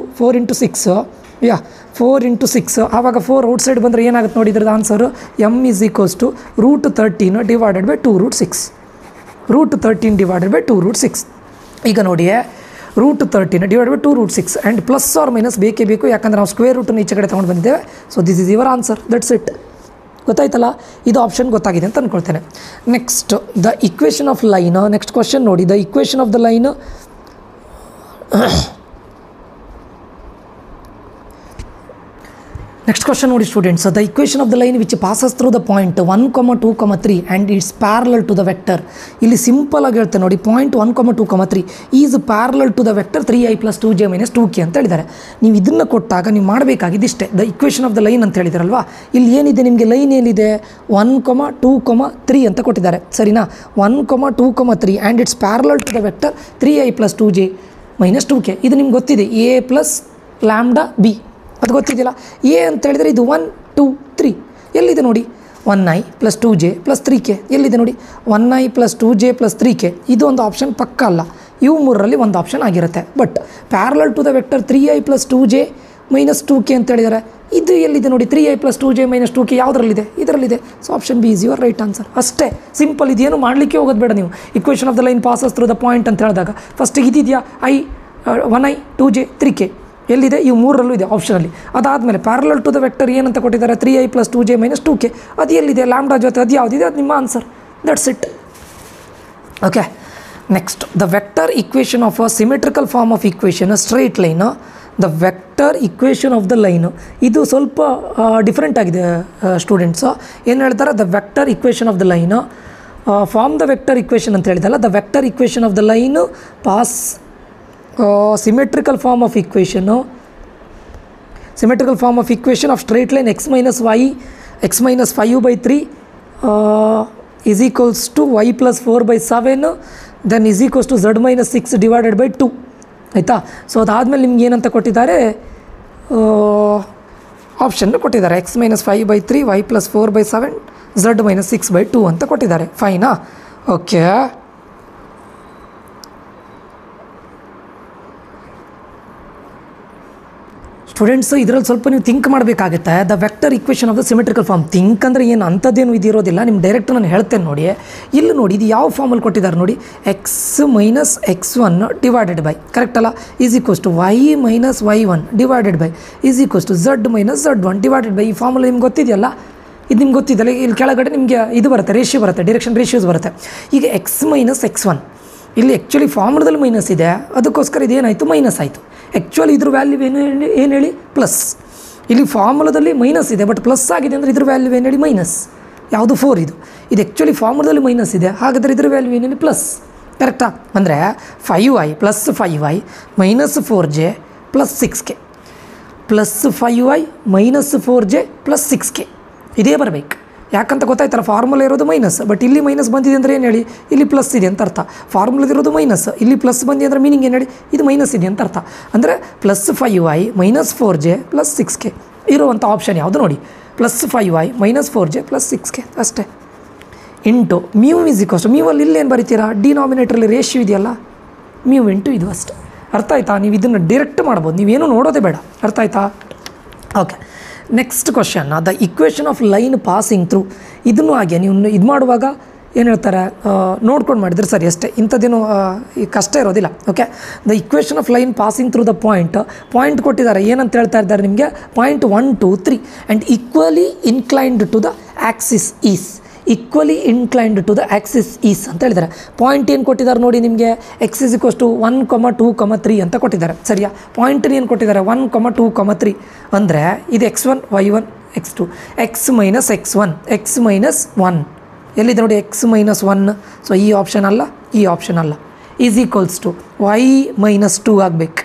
× 6 4 × 6 ಆವಾಗ 4 ಔಟ್ಸೈಡ್ ಬಂದರೆ ಏನಾಗುತ್ತೆ ನೋಡಿ ಇದ್ರದ್ದು ಆನ್ಸರು. M = √13 / 2√6 √13 / 2√6. ಈಗ ನೋಡಿ √13 / 2√6 ಆ್ಯಂಡ್ +or- ಬೇಕೇ ಬೇಕು, ಯಾಕಂದರೆ ನಾವು ಸ್ಕ್ವೇರ್ ರೂಟನ್ನು ಈಚೆ ಕಡೆ ತೊಗೊಂಡು ಬಂದಿದ್ದೇವೆ. So this is your answer, that's it. ಗೊತ್ತಾಯ್ತಲ್ಲ, ಇದು ಆಪ್ಷನ್ ಗೊತ್ತಾಗಿದೆ ಅಂತ ಅಂದ್ಕೊಳ್ತೇನೆ. Next the equation of line. Next question ನೋಡಿ, the equation of the line. Next question ನೋಡಿ students, the equation of the line which passes through the point 1, 2, 3 and it's parallel to the vector. ಇಲ್ಲಿ simple ಆಗಿ ಹೇಳ್ತೇನೆ ನೋಡಿ, point 1, 2, 3 is parallel to the vector 3i + 2j - 2k ಅಂತ ಹೇಳಿದ್ದಾರೆ. ನೀವು ಇದನ್ನು ಕೊಟ್ಟಾಗ ನೀವು ಮಾಡಬೇಕಾಗಿದ್ದು ಇಷ್ಟೇ, the equation of the line ಅಂತ ಹೇಳಿದಾರಲ್ವಾ. ಇಲ್ಲಿ ಏನಿದೆ ನಿಮಗೆ ಲೈನ್ ಏನಿದೆ 1, 2, 3 ಅಂತ ಕೊಟ್ಟಿದ್ದಾರೆ, ಸರಿನಾ. 1, 2, 3 and it's parallel to the vector 3i + 2j - 2k. ಇದು ನಿಮ್ಗೆ ಗೊತ್ತಿದೆ, a + λb ಅದು ಗೊತ್ತಿದೆಯಲ್ಲ. ಎ ಅಂತ ಹೇಳಿದರೆ ಇದು 1, 2, 3 ಎಲ್ಲಿದೆ ನೋಡಿ, 1i + 2j + 3k ಎಲ್ಲಿದೆ ನೋಡಿ, 1i + 2j + 3k. ಇದು ಒಂದು ಆಪ್ಷನ್ ಪಕ್ಕ ಅಲ್ಲ, ಇವು 3ರಲ್ಲಿ ಒಂದು ಆಪ್ಷನ್ ಆಗಿರುತ್ತೆ. But parallel to the vector 3i + 2j - 2k ಅಂತ ಹೇಳಿದ್ದಾರೆ. ಇದು ಎಲ್ಲಿದೆ ನೋಡಿ, 3i + 2j - 2k ಯಾವುದರಲ್ಲಿದೆ, ಇದರಲ್ಲಿದೆ. So option B is your right answer. ಅಷ್ಟೇ ಸಿಂಪಲ್, ಇದೇನು ಮಾಡಲಿಕ್ಕೆ ಹೋಗೋದು ಬೇಡ ನೀವು. Equation of the line passes through the point ಅಂತ ಹೇಳಿದಾಗ ಫಸ್ಟಿಗೆ ಇದಿದೆಯಾ, 1i 2j 3k ಎಲ್ಲಿದೆ, ಇವು 3ರಲ್ಲೂ ಇದೆ ಆಪ್ಷನಲ್ಲಿ. ಅದಾದಮೇಲೆ ಪ್ಯಾರಲಲ್ ಟು ದ ವೆಕ್ಟರ್ ಏನಂತ ಕೊಟ್ಟಿದ್ದಾರೆ 3i + 2j - 2k, ಅದು ಎಲ್ಲಿದೆ ಲ್ಯಾಂಬ್ಡಾ ಜೊತೆ, ಅದು ಯಾವುದಿದೆ ಅದು ನಿಮ್ಮ answer, that's it. Okay next, the vector equation of a symmetrical form of equation straight line. The vector equation of the line ಇದು ಸ್ವಲ್ಪ ಡಿಫ್ರೆಂಟ್ ಆಗಿದೆ ಸ್ಟೂಡೆಂಟ್ಸು. ಏನು ಹೇಳ್ತಾರೆ, the vector equation of the line form the vector equation ಅಂತ ಹೇಳಿದಲ್ಲ. The vector equation of the line pass symmetrical form of equation of straight line x - y x - 5/3 is equals to y + 4/7 then is equals to z - 6 / 2 ಆಯಿತಾ. So ಅದಾದಮೇಲೆ ನಿಮ್ಗೆ ಏನಂತ ಕೊಟ್ಟಿದ್ದಾರೆ, option ಕೊಟ್ಟಿದ್ದಾರೆ x - 5/3 y + 4/7 z - 6/2 ಅಂತ ಕೊಟ್ಟಿದ್ದಾರೆ. ಫೈನಾ. Okay students, ಇದರಲ್ಲಿ ಸ್ವಲ್ಪ ನೀವು ಥಿಂಕ್ ಮಾಡಬೇಕಾಗುತ್ತೆ. The vector equation of the symmetrical form. Think ಅಂದರೆ ಏನು ಅಂಥದ್ದೇನು ಇದಿರೋದಿಲ್ಲ, ನಿಮ್ಮ ಡೈರೆಕ್ಟ್ ನಾನು ಹೇಳ್ತೇನೆ ನೋಡಿ. ಇಲ್ಲಿ ನೋಡಿ, ಇದು ಯಾವ ಫಾರ್ಮಲ್ಲಿ ಕೊಟ್ಟಿದ್ದಾರೆ ನೋಡಿ, x - x1 / ಕರೆಕ್ಟ್ ಅಲ್ಲ, is equals to y - y1 / is equals to z - z1 / ಈ ಫಾರ್ಮಲ್ಲಿ ನಿಮ್ಗೆ ಗೊತ್ತಿದೆಯಲ್ಲ, ಇದು ನಿಮ್ಗೆ ಗೊತ್ತಿದೆಯಲ್ಲ. ಇಲ್ಲಿ ಕೆಳಗಡೆ ನಿಮಗೆ ಇದು ಬರುತ್ತೆ, ರೇಷಿಯೋ ಬರುತ್ತೆ, ಡೈರೆಕ್ಷನ್ ರೇಷಿಯೋಸ್ ಬರುತ್ತೆ. ಈಗ x - x1 ಇಲ್ಲಿ ಆ್ಯಕ್ಚುಲಿ ಫಾರ್ಮುಲಾದಲ್ಲಿ ಮೈನಸ್ ಇದೆ, ಅದಕ್ಕೋಸ್ಕರ ಇದೇನಾಯಿತು ಮೈನಸ್ ಆಯಿತು. ಆ್ಯಕ್ಚುಲಿ ಇದ್ರ ವ್ಯಾಲ್ಯೂ ಏನು ಹೇಳಿ ಪ್ಲಸ್. ಇಲ್ಲಿ ಫಾರ್ಮುಲಾದಲ್ಲಿ ಮೈನಸ್ ಇದೆ, ಬಟ್ ಪ್ಲಸ್ ಆಗಿದೆ ಅಂದರೆ ಇದ್ರ ವ್ಯಾಲ್ಯೂ ಏನು ಹೇಳಿ ಮೈನಸ್. ಯಾವುದು 4 ಇದು ಆ್ಯಕ್ಚುಲಿ ಫಾರ್ಮುಲಾದಲ್ಲಿ ಮೈನಸ್ ಇದೆ, ಹಾಗಾದರೆ ಇದ್ರ ವ್ಯಾಲ್ಯೂ ಏನೇಳಿ ಪ್ಲಸ್. ಕರೆಕ್ಟಾ? ಅಂದರೆ 5i plus 5i minus 4j plus 6k plus 5i minus 4j plus 6k ಇದೇ ಬರಬೇಕು. ಯಾಕಂತ ಗೊತ್ತಾಯ್ತಲ್ಲ, ಫಾರ್ಮುಲಾ ಇರೋದು ಮೈನಸ್, ಬಟ್ ಇಲ್ಲಿ ಮೈನಸ್ ಬಂದಿದೆ ಅಂದರೆ ಏನು ಹೇಳಿ ಇಲ್ಲಿ ಪ್ಲಸ್ ಇದೆ ಅಂತ ಅರ್ಥ. ಫಾರ್ಮುಲಾದಿರೋದು ಮೈನಸ್, ಇಲ್ಲಿ ಪ್ಲಸ್ ಬಂದಿದೆ ಅಂದರೆ ಮೀನಿಂಗ್ ಏನು ಹೇಳಿ ಇದು ಮೈನಸ್ ಇದೆ ಅಂತ ಅರ್ಥ. ಅಂದರೆ plus 5i minus 4j plus 6k ಇರುವಂಥ ಆಪ್ಷನ್ ಯಾವುದು ನೋಡಿ, plus 5i minus 4j plus 6k ಅಷ್ಟೇ. Into mu is equals to ಮ್ಯೂವಲ್ಲಿ ಇಲ್ಲೇನು ಬರೀತೀರಾ, ಡಿನಾಮಿನೇಟ್ರಲ್ಲಿ ರೇಷಿಯೋ ಇದೆಯಲ್ಲ ಮ್ಯೂ ಇಂಟು ಇದು ಅಷ್ಟೇ. ಅರ್ಥ ಆಯ್ತಾ? ನೀವು ಇದನ್ನು ಡೈರೆಕ್ಟ್ ಮಾಡ್ಬೋದು, ನೀವೇನು ನೋಡೋದೇ ಬೇಡ. ಅರ್ಥ ಆಯ್ತಾ? Okay, next question, the equation of line passing through. ಇದನ್ನು ಹಾಗೆ ನೀವು ಇದು ಮಾಡುವಾಗ ಏನು ಹೇಳ್ತಾರೆ ನೋಡ್ಕೊಂಡು ಮಾಡಿದ್ರೆ ಸರಿ ಅಷ್ಟೇ, ಇಂಥದ್ದೇನು ಕಷ್ಟ ಇರೋದಿಲ್ಲ. Okay, the equation of line passing through the point ಕೊಟ್ಟಿದ್ದಾರೆ. ಏನಂತ ಹೇಳ್ತಾ ಇದ್ದಾರೆ ನಿಮಗೆ, point 1 2 3 and equally inclined to the axis is. Equally inclined to the axis is ಅಂತ ಹೇಳಿದ್ದಾರೆ. ಪಾಯಿಂಟ್ ಏನು ಕೊಟ್ಟಿದ್ದಾರೆ ನೋಡಿ ನಿಮಗೆ, ಎಕ್ಸ್ ಇಸ್ ಈಕ್ವಲ್ಸ್ ಟು 1, 2, 3 ಅಂತ ಕೊಟ್ಟಿದ್ದಾರೆ. ಸರಿಯಾ? ಪಾಯಿಂಟನ್ನು ಏನು ಕೊಟ್ಟಿದ್ದಾರೆ 1, 2, 3 ಅಂದರೆ ಇದು x1 y1 x2 x minus x1 x minus 1 ಎಲ್ಲಿದೆ ನೋಡಿ x ಮೈನಸ್ 1. ಸೊ ಈ ಆಪ್ಷನ್ ಅಲ್ಲ, ಈ ಆಪ್ಷನ್ ಅಲ್ಲ. Is equals to y minus 2 ಆಗಬೇಕು,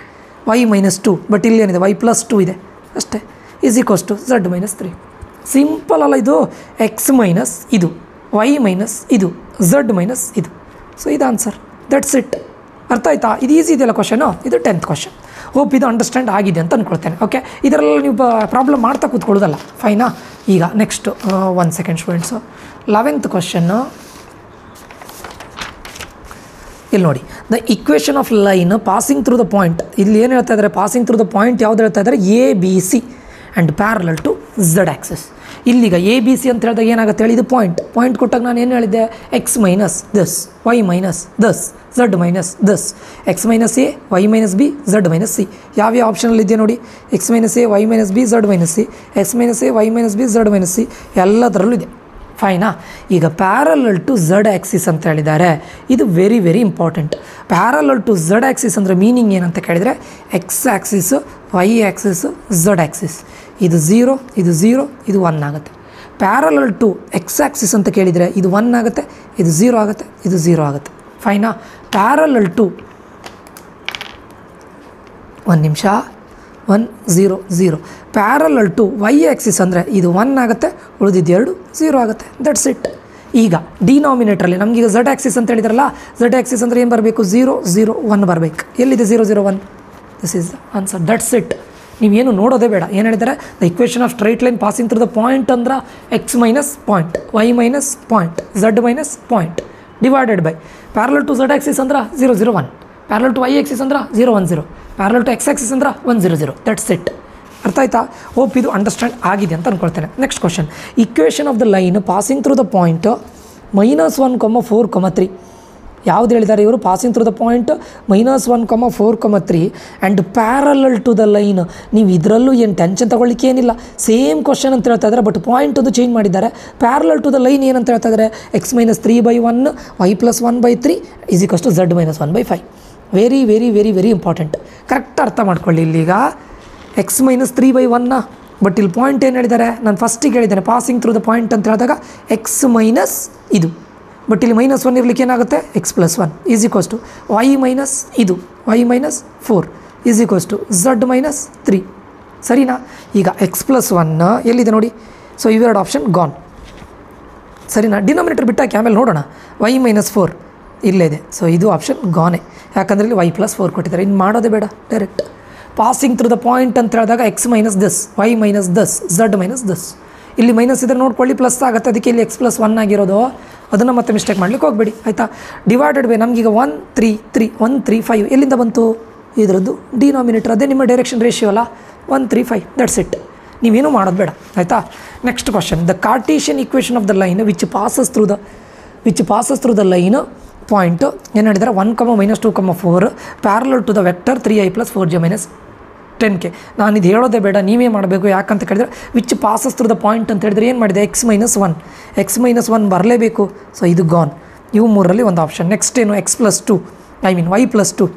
y ಮೈನಸ್ 2, ಬಟ್ ಇಲ್ಲಿ ಏನಿದೆ y ಪ್ಲಸ್ 2 ಇದೆ ಅಷ್ಟೇ. Is equals to z minus 3. Simple ಅಲ್ಲ ಇದು, ಎಕ್ಸ್ ಮೈನಸ್ ಇದು, ವೈ ಮೈನಸ್ ಇದು, ಝಡ್ ಮೈನಸ್ ಇದು. ಸೊ ಇದು ಆನ್ಸರ್, ದಟ್ಸ್ ಇಟ್. ಅರ್ಥ ಆಯ್ತಾ? ಇದು ಈಸಿ ಇದೆಯಲ್ಲ ಕ್ವಶನು, ಇದು 10th ಕ್ವಶನ್. ಹೋಪ್ ಇದು ಅಂಡರ್ಸ್ಟ್ಯಾಂಡ್ ಆಗಿದೆ ಅಂತ ಅಂದ್ಕೊಳ್ತೇನೆ. ಓಕೆ, ಇದರಲ್ಲಿ ನೀವು ಪ್ರಾಬ್ಲಮ್ ಮಾಡ್ತಾ ಕೂತ್ಕೊಳ್ಳೋದಲ್ಲ, ಫೈನಾ? ಈಗ next 1 second students, 11th question ಇಲ್ಲಿ ನೋಡಿ, the equation of line passing through the point. ಇಲ್ಲಿ ಏನು ಹೇಳ್ತಾ ಇದ್ದಾರೆ, ಪಾಸಿಂಗ್ ಥ್ರೂ ದ ಪಾಯಿಂಟ್ ಯಾವ್ದು ಹೇಳ್ತಾ ಇದ್ದಾರೆ, ABC and parallel to Z axis. ಇಲ್ಲಿಗ ABC ಅಂತ ಹೇಳಿದಾಗ ಏನಾಗುತ್ತೆ ಹೇಳಿ, ಇದು ಪಾಯಿಂಟ್ ಕೊಟ್ಟಾಗ ನಾನು ಏನು ಹೇಳಿದ್ದೆ, ಎಕ್ಸ್ ಮೈನಸ್ ದಸ್, ವೈ ಮೈನಸ್ ದಸ್, ಝಡ್ ಮೈನಸ್ ದಸ್, x minus a, y minus b, z minus c. ಯಾವ್ಯಾವ ಆಪ್ಷನಲ್ಲಿ ಇದೆಯಾ ನೋಡಿ, x minus a, y minus b, z minus c, x minus a, y minus b, z minus c, ಎಲ್ಲದರಲ್ಲೂ ಇದೆ. ಫೈನಾ? ಈಗ parallel to Z axis ಅಂತ ಹೇಳಿದ್ದಾರೆ. ಇದು very very important. Parallel to Z axis ಅಂದರೆ ಮೀನಿಂಗ್ ಏನಂತ ಕೇಳಿದರೆ, X axis, Y axis, Z axis. ಇದು 0, ಇದು 0, ಇದು 1 ಆಗುತ್ತೆ. ಪ್ಯಾರಲಲ್ ಟು ಎಕ್ಸ್ ಆ್ಯಕ್ಸಿಸ್ ಅಂತ ಕೇಳಿದರೆ ಇದು 1 ಆಗುತ್ತೆ, ಇದು 0 ಆಗುತ್ತೆ, ಇದು 0 ಆಗುತ್ತೆ. ಫೈನಾ? ಪ್ಯಾರಲಲ್ ಟು 1 ನಿಮಿಷ 1 0 0 ಪ್ಯಾರಲಲ್ ಟು ವೈ ಆ್ಯಕ್ಸಿಸ್ ಅಂದರೆ ಇದು 1 ಆಗುತ್ತೆ, ಉಳಿದಿದ್ದು 2 0 ಆಗುತ್ತೆ. That's it. ಈಗ ಡಿನಾಮಿನೇಟ್ರಲ್ಲಿ ನಮಗೀಗ ಝಡ್ ಆ್ಯಕ್ಸಿಸ್ ಅಂತ ಹೇಳಿದ್ರಲ್ಲ, ಝಡ್ ಆ್ಯಕ್ಸಿಸ್ ಅಂದರೆ ಏನು ಬರಬೇಕು, 0 0 1 ಬರಬೇಕು. ಎಲ್ಲಿದೆ 0 0 1? This is the answer. That's it. ನೀವೇನು ನೋಡೋದೇ ಬೇಡ. ಏನು ಹೇಳಿದ್ದಾರೆ, the equation of straight line passing through the point ಅಂದ್ರೆ x minus point, y minus point, z minus point divided by parallel to Z axis ಅಂದ್ರೆ 0 0 1, ಪ್ಯಾರಲಲ್ ಟು ವೈ ಆ್ಯಕ್ಸಿಸ್ ಅಂದ್ರೆ 0 1 0, parallel to X Axis ಅಂದ್ರೆ 1 0 0. That's it. ಅರ್ಥ ಆಯ್ತಾ? Hope ಇದು understand ಆಗಿದೆ ಅಂತ ಅಂದ್ಕೊಳ್ತೇನೆ. Next question, equation of the line passing through the point -1, 4, 3. ಯಾವ್ದು ಹೇಳಿದ್ದಾರೆ ಇವರು, passing through the point -1, 4, 3 and parallel to the line. ನೀವು ಇದರಲ್ಲೂ ಏನು ಟೆನ್ಷನ್ ತೊಗೊಳ್ಳಿಕ್ಕೆ ಏನಿಲ್ಲ, ಸೇಮ್ ಕ್ವಶನ್ ಅಂತ ಹೇಳ್ತಾ ಇದ್ದಾರೆ, ಬಟ್ ಪಾಯಿಂಟ್ ಒಂದು ಚೇಂಜ್ ಮಾಡಿದ್ದಾರೆ. ಪ್ಯಾರಲಲ್ ಟು ದ ಲೈನ್ ಏನಂತ ಹೇಳ್ತಾ ಇದ್ದಾರೆ, x minus 3/1 y plus 1/3 is equals to z minus 1/5. Very very very very important. Correct ಅರ್ಥ ಮಾಡ್ಕೊಳ್ಳಿ. ಇಲ್ಲಿಗ x ಮೈನಸ್ 3/1, ಬಟ್ ಇಲ್ಲಿ ಪಾಯಿಂಟ್ ಏನು ಹೇಳಿದ್ದಾರೆ, ನಾನು ಫಸ್ಟಿಗೆ ಹೇಳಿದ್ದೇನೆ ಪಾಸಿಂಗ್ ಥ್ರೂ ದ ಪಾಯಿಂಟ್ ಅಂತ ಹೇಳಿದಾಗ ಎಕ್ಸ್ ಮೈನಸ್ ಇದು, ಬಟ್ ಇಲ್ಲಿ -1 ಇರಲಿಕ್ಕೆ ಏನಾಗುತ್ತೆ, x plus 1 is equals to y minus ಇದು, y minus 4 is equals to z minus 3. ಸರಿನಾ? ಈಗ x ಪ್ಲಸ್ 1 ಎಲ್ಲಿದೆ ನೋಡಿ. ಸೊ ಇವೆರಡು ಆಪ್ಷನ್ ಗಾನ್. ಸರಿನಾ? ಡಿನಾಮಿನೇಟರ್ ಬಿಟ್ಟಾಕಿ ಆಮೇಲೆ ನೋಡೋಣ. y ಮೈನಸ್ 4 ಇಲ್ಲೇ ಇದೆ. ಸೊ ಇದು ಆಪ್ಷನ್ ಗಾನೆ, ಯಾಕಂದರೆ ಇಲ್ಲಿ y ಪ್ಲಸ್ 4 ಕೊಟ್ಟಿದ್ದಾರೆ. ಇನ್ನು ಮಾಡೋದೇ ಬೇಡ, direct passing through the point ಅಂತ ಹೇಳಿದಾಗ ಎಕ್ಸ್ ಮೈನಸ್ ದಸ್, ವೈ ಮೈನಸ್ ದಸ್, ಝಡ್ ಮೈನಸ್ ದಸ್. ಇಲ್ಲಿ ಮೈನಸ್ ಇದ್ರೆ ನೋಡ್ಕೊಳ್ಳಿ, ಪ್ಲಸ್ ಆಗುತ್ತೆ. ಅದಕ್ಕೆ ಇಲ್ಲಿ ಎಕ್ಸ್ ಪ್ಲಸ್ 1 ಆಗಿರೋದು, ಅದನ್ನು ಮತ್ತೆ ಮಿಸ್ಟೇಕ್ ಮಾಡ್ಲಿಕ್ಕೆ ಹೋಗಬೇಡಿ. ಆಯಿತಾ? ಡಿವೈಡೆಡ್ ಬೈ ನಮಗೀಗ 1 3 3 1 3 5 ಎಲ್ಲಿಂದ ಬಂತು, ಇದರದ್ದು ಡಿನಾಮಿನೇಟರ್, ಅದೇ ನಿಮ್ಮ ಡೈರೆಕ್ಷನ್ ರೇಷಿಯೋ ಅಲ್ಲ, 1 3 5. That's it. ನೀವೇನು ಮಾಡೋದು ಬೇಡ. ಆಯಿತಾ? Next question, the Cartesian equation of the line which passes through the line point ಏನು ಹೇಳಿದ್ದಾರೆ, 1, -2, 4 parallel to the vector 3i plus 4j minus 10k. ನಾನು ಇದು ಹೇಳೋದೇ ಬೇಡ, ನೀವೇ ಮಾಡಬೇಕು. ಯಾಕಂತ ಕೇಳಿದರೆ which passes through the point ಅಂತ ಹೇಳಿದ್ರೆ ಏನು ಮಾಡಿದೆ, x ಮೈನಸ್ 1 ಬರಲೇಬೇಕು. ಸೊ ಇದು ಗಾನ್. ಇವು ಮೂರರಲ್ಲಿ ಒಂದು ಆಪ್ಷನ್. ನೆಕ್ಸ್ಟ್ ಏನು, x plus 2 y plus 2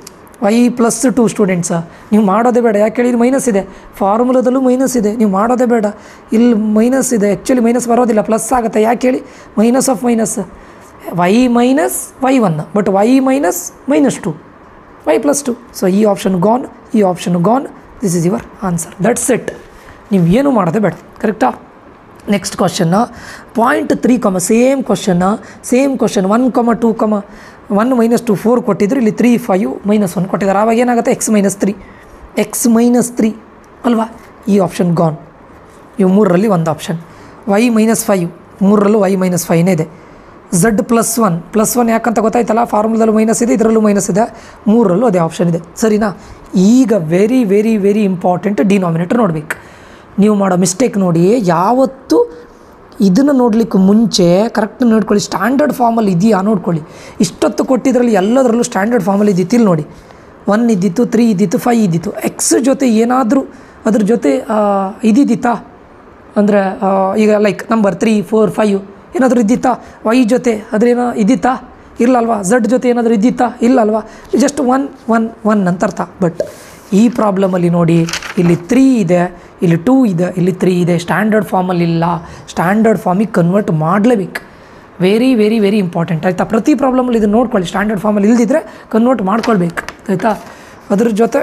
y+2 students. ನೀವು ಮಾಡೋದೇ ಬೇಡ, ಯಾಕೆ ಹೇಳಿ ಮೈನಸ್ ಇದೆ, ಫಾರ್ಮುಲಾದಲ್ಲೂ ಮೈನಸ್ ಇದೆ, ನೀವು ಮಾಡೋದೇ ಬೇಡ. ಇಲ್ಲಿ ಮೈನಸ್ ಇದೆ, ಆ್ಯಕ್ಚುಲಿ ಮೈನಸ್ ಬರೋದಿಲ್ಲ, ಪ್ಲಸ್ ಆಗುತ್ತೆ. ಯಾಕೆ ಹೇಳಿ, minus of minus, y minus y1 but y minus -2 y+2. So ಈ ಆಪ್ಷನ್ ಗಾನ್, ಈ option gone. This is your answer. That's it. ನೀವು ಏನು ಮಾಡೋದೇ ಬೇಡ. ಕರೆಕ್ಟಾ? ನೆಕ್ಸ್ಟ್ ಕ್ವಶನ್ನ 0.3, ಸೇಮ್ ಕ್ವಶನ್ 1, 2, 1 -2 4 ಕೊಟ್ಟಿದ್ರು. ಇಲ್ಲಿ 3, 5 -1 ಕೊಟ್ಟಿದ್ದಾರೆ. ಆವಾಗ ಏನಾಗುತ್ತೆ, x -3 ಅಲ್ವಾ? ಈ ಆಪ್ಷನ್ ಗಾನ್. ಇವು ಮೂರರಲ್ಲಿ ಒಂದು ಆಪ್ಷನ್. y -5 ಮೂರರಲ್ಲೂ y -5 ಇದೆ. z+1 ಯಾಕಂತ ಗೊತ್ತಾಯ್ತಲ್ಲ, ಫಾರ್ಮುಲಾದಲ್ಲೂ ಮೈನಸ್ ಇದೆ, ಇದರಲ್ಲೂ ಮೈನಸ್ ಇದೆ, ಮೂರರಲ್ಲೂ ಅದೇ ಆಪ್ಷನ್ ಇದೆ. ಸರಿನಾ? ಈಗ very very very important denominator ನೋಡಬೇಕು. ನೀವು ಮಾಡೋ ಮಿಸ್ಟೇಕ್ ನೋಡಿ, ಯಾವತ್ತು ಇದನ್ನು ನೋಡಲಿಕ್ಕೆ ಮುಂಚೆ ಕರೆಕ್ಟ್ ನೋಡ್ಕೊಳ್ಳಿ, ಸ್ಟ್ಯಾಂಡರ್ಡ್ ಫಾರ್ಮಲ್ಲಿ ಇದೆಯಾ ನೋಡ್ಕೊಳ್ಳಿ. ಇಷ್ಟೊತ್ತು ಕೊಟ್ಟಿದ್ರಲ್ಲಿ ಎಲ್ಲದರಲ್ಲೂ ಸ್ಟ್ಯಾಂಡರ್ಡ್ ಫಾರ್ಮಲ್ಲಿ ಇದ್ದಿತ್ತು. ಇಲ್ಲಿ ನೋಡಿ, 1 ಇದ್ದಿತ್ತು, 3 ಇದ್ದಿತ್ತು, 5 ಇದ್ದಿತ್ತು. ಎಕ್ಸ್ ಜೊತೆ ಏನಾದರೂ ಅದ್ರ ಜೊತೆ ಇದ್ದಿತ್ತಾ ಅಂದರೆ ಈಗ ಲೈಕ್ ನಂಬರ್ 3, 4, 5 ಏನಾದರೂ ಇದ್ದಿತ್ತಾ? ವೈ ಜೊತೆ ಅದ್ರೇನೋ ಇದ್ದಿತ್ತಾ? ಇಲ್ಲಲ್ವಾ. ಝಡ್ ಜೊತೆ ಏನಾದರೂ ಇದ್ದಿತ್ತಾ? ಇಲ್ಲಲ್ವಾ. ಜಸ್ಟ್ 1 ಅಂತ ಅರ್ಥ. ಬಟ್ ಈ ಪ್ರಾಬ್ಲಮಲ್ಲಿ ನೋಡಿ, ಇಲ್ಲಿ 3 ಇದೆ, ಇಲ್ಲಿ 2 ಇದೆ, ಇಲ್ಲಿ 3 ಇದೆ. ಸ್ಟ್ಯಾಂಡರ್ಡ್ ಫಾರ್ಮಲ್ಲಿ ಇಲ್ಲ. ಸ್ಟ್ಯಾಂಡರ್ಡ್ ಫಾರ್ಮಿಗೆ ಕನ್ವರ್ಟ್ ಮಾಡಲೇಬೇಕು. ವೆರಿ ವೆರಿ ವೆರಿ ಇಂಪಾರ್ಟೆಂಟ್ ಆಯಿತಾ? ಪ್ರತಿ ಪ್ರಾಬ್ಲಮಲ್ಲಿ ಇದನ್ನು ನೋಡ್ಕೊಳ್ಳಿ. ಸ್ಟ್ಯಾಂಡರ್ಡ್ ಫಾರ್ಮಲ್ಲಿ ಇಲ್ದಿದ್ರೆ ಕನ್ವರ್ಟ್ ಮಾಡ್ಕೊಳ್ಬೇಕು ಆಯಿತಾ? ಅದ್ರ ಜೊತೆ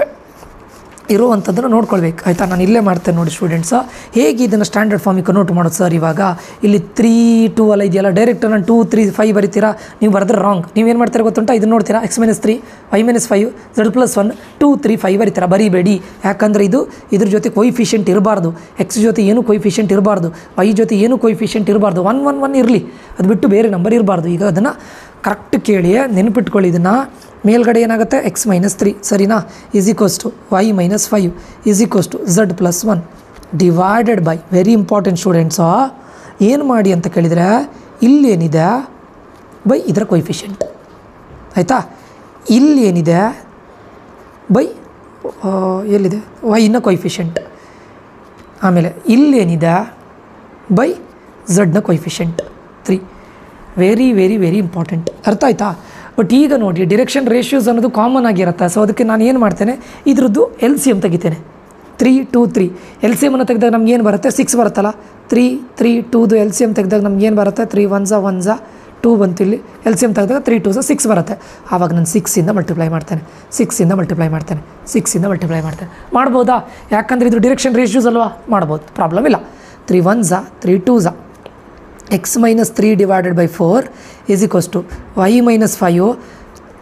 ಇರುವಂಥದ್ದನ್ನು ನೋಡ್ಕೊಳ್ಬೇಕು ಆಯಿತಾ? ನಾನು ಇಲ್ಲೇ ಮಾಡ್ತೇನೆ ನೋಡಿ ಸ್ಟೂಡೆಂಟ್ಸ, ಹೇಗೆ ಇದನ್ನು ಸ್ಟ್ಯಾಂಡರ್ಡ್ ಫಾರ್ಮಿಗೆ ಕನ್ವರ್ಟ್ ಮಾಡೋದು ಸರ್. ಇವಾಗ ಇಲ್ಲಿ 3, 2 ಅಲ್ಲ ಇದೆಯಲ್ಲ, ಡೈರೆಕ್ಟ್ ನಾನು 2, 3, 5 ಬರೀತೀರಾ. ನೀವು ಬರೆದ್ರೆ ರಾಂಗ್. ನೀವೇನು ಮಾಡ್ತೀರಾ ಗೊತ್ತುಂಟ, ಇದನ್ನು ನೋಡ್ತೀರಾ, x -3 y -5 z+1 2, 3, 5 ಬರೀತೀರಾ. ಬರೀಬೇಡಿ, ಯಾಕಂದರೆ ಇದ್ರ ಜೊತೆ ಕೊಯಿಫಿಷಿಯೆಂಟ್ ಇರಬಾರ್ದು. ಎಕ್ಸ್ ಜೊತೆ ಏನು ಕೊಯಿಫಿಷಿಯೆಂಟ್ ಇರಬಾರ್ದು, y ಜೊತೆ ಏನು ಕೊಯಿಫಿಷಿಯೆಂಟ್ ಇರಬಾರ್ದು. 1, 1, 1 ಇರಲಿ, ಅದು ಬಿಟ್ಟು ಬೇರೆ ನಂಬರ್ ಇರಬಾರ್ದು. ಈಗ ಅದನ್ನು ಕರೆಕ್ಟ್ ಕೇಳಿ ನೆನಪಿಟ್ಕೊಳ್ಳಿ. ಇದನ್ನು ಮೇಲ್ಗಡೆ ಏನಾಗುತ್ತೆ, x -3 ಸರಿನಾ, is equals to y -5 is equals to z+1 divided by, very important students, ಏನು ಮಾಡಿ ಅಂತ ಕೇಳಿದರೆ, ಇಲ್ಲೇನಿದೆ ಬೈ ಇದರ ಕೊಯಿಫಿಷಿಯೆಂಟ್ ಆಯಿತಾ. ಇಲ್ಲೇನಿದೆ ಬೈ ಎಲ್ಲಿದೆ ವೈನ ಕೊಯಿಫಿಷಿಯೆಂಟ್. ಆಮೇಲೆ ಇಲ್ಲೇನಿದೆ ಬೈ ಝಡ್ನ coefficient 3. Very very very important. ಅರ್ಥ ಆಯ್ತಾ? ಬಟ್ ಈಗ ನೋಡಿ, ಡಿರೆಕ್ಷನ್ ರೇಷಿಯೋಸ್ ಅನ್ನೋದು ಕಾಮನ್ ಆಗಿರುತ್ತೆ. ಸೊ ಅದಕ್ಕೆ ನಾನು ಏನು ಮಾಡ್ತೇನೆ, ಇದ್ರದ್ದು LCM ತೆಗಿತೇನೆ. 3, 2, 3 LCM ಅನ್ನು ತೆಗೆದಾಗ ನಮ್ಗೆ ಏನು ಬರುತ್ತೆ, 6 ಬರುತ್ತಲ್ಲ. 3, 3, 2ದು LCM ತೆಗೆದಾಗ ನಮ್ಗೆ ಏನು ಬರುತ್ತೆ, 3 1 2 ಬಂತು. ಇಲ್ಲಿ LCM ತೆಗೆದಾಗ 3 2 6 ಬರುತ್ತೆ. ಆವಾಗ ನಾನು 6ಇಂದ ಮಲ್ಟಿಪ್ಲೈ ಮಾಡ್ತೇನೆ, 6ಇಂದ ಮಲ್ಟಿಪ್ಲೈ ಮಾಡ್ತೇನೆ, 6ಇಂದ ಮಲ್ಟಿಪ್ಲೈ ಮಾಡ್ತೇನೆ. ಮಾಡ್ಬೋದಾ? ಯಾಕಂದರೆ ಇದು ಡಿರೆಕ್ಷನ್ ರೇಷಿಯೋಸ್ ಅಲ್ವಾ, ಮಾಡ್ಬೋದು, ಪ್ರಾಬ್ಲಮ್ ಇಲ್ಲ. 3 1 3 2 x -3 divided by 4 is equals to y -5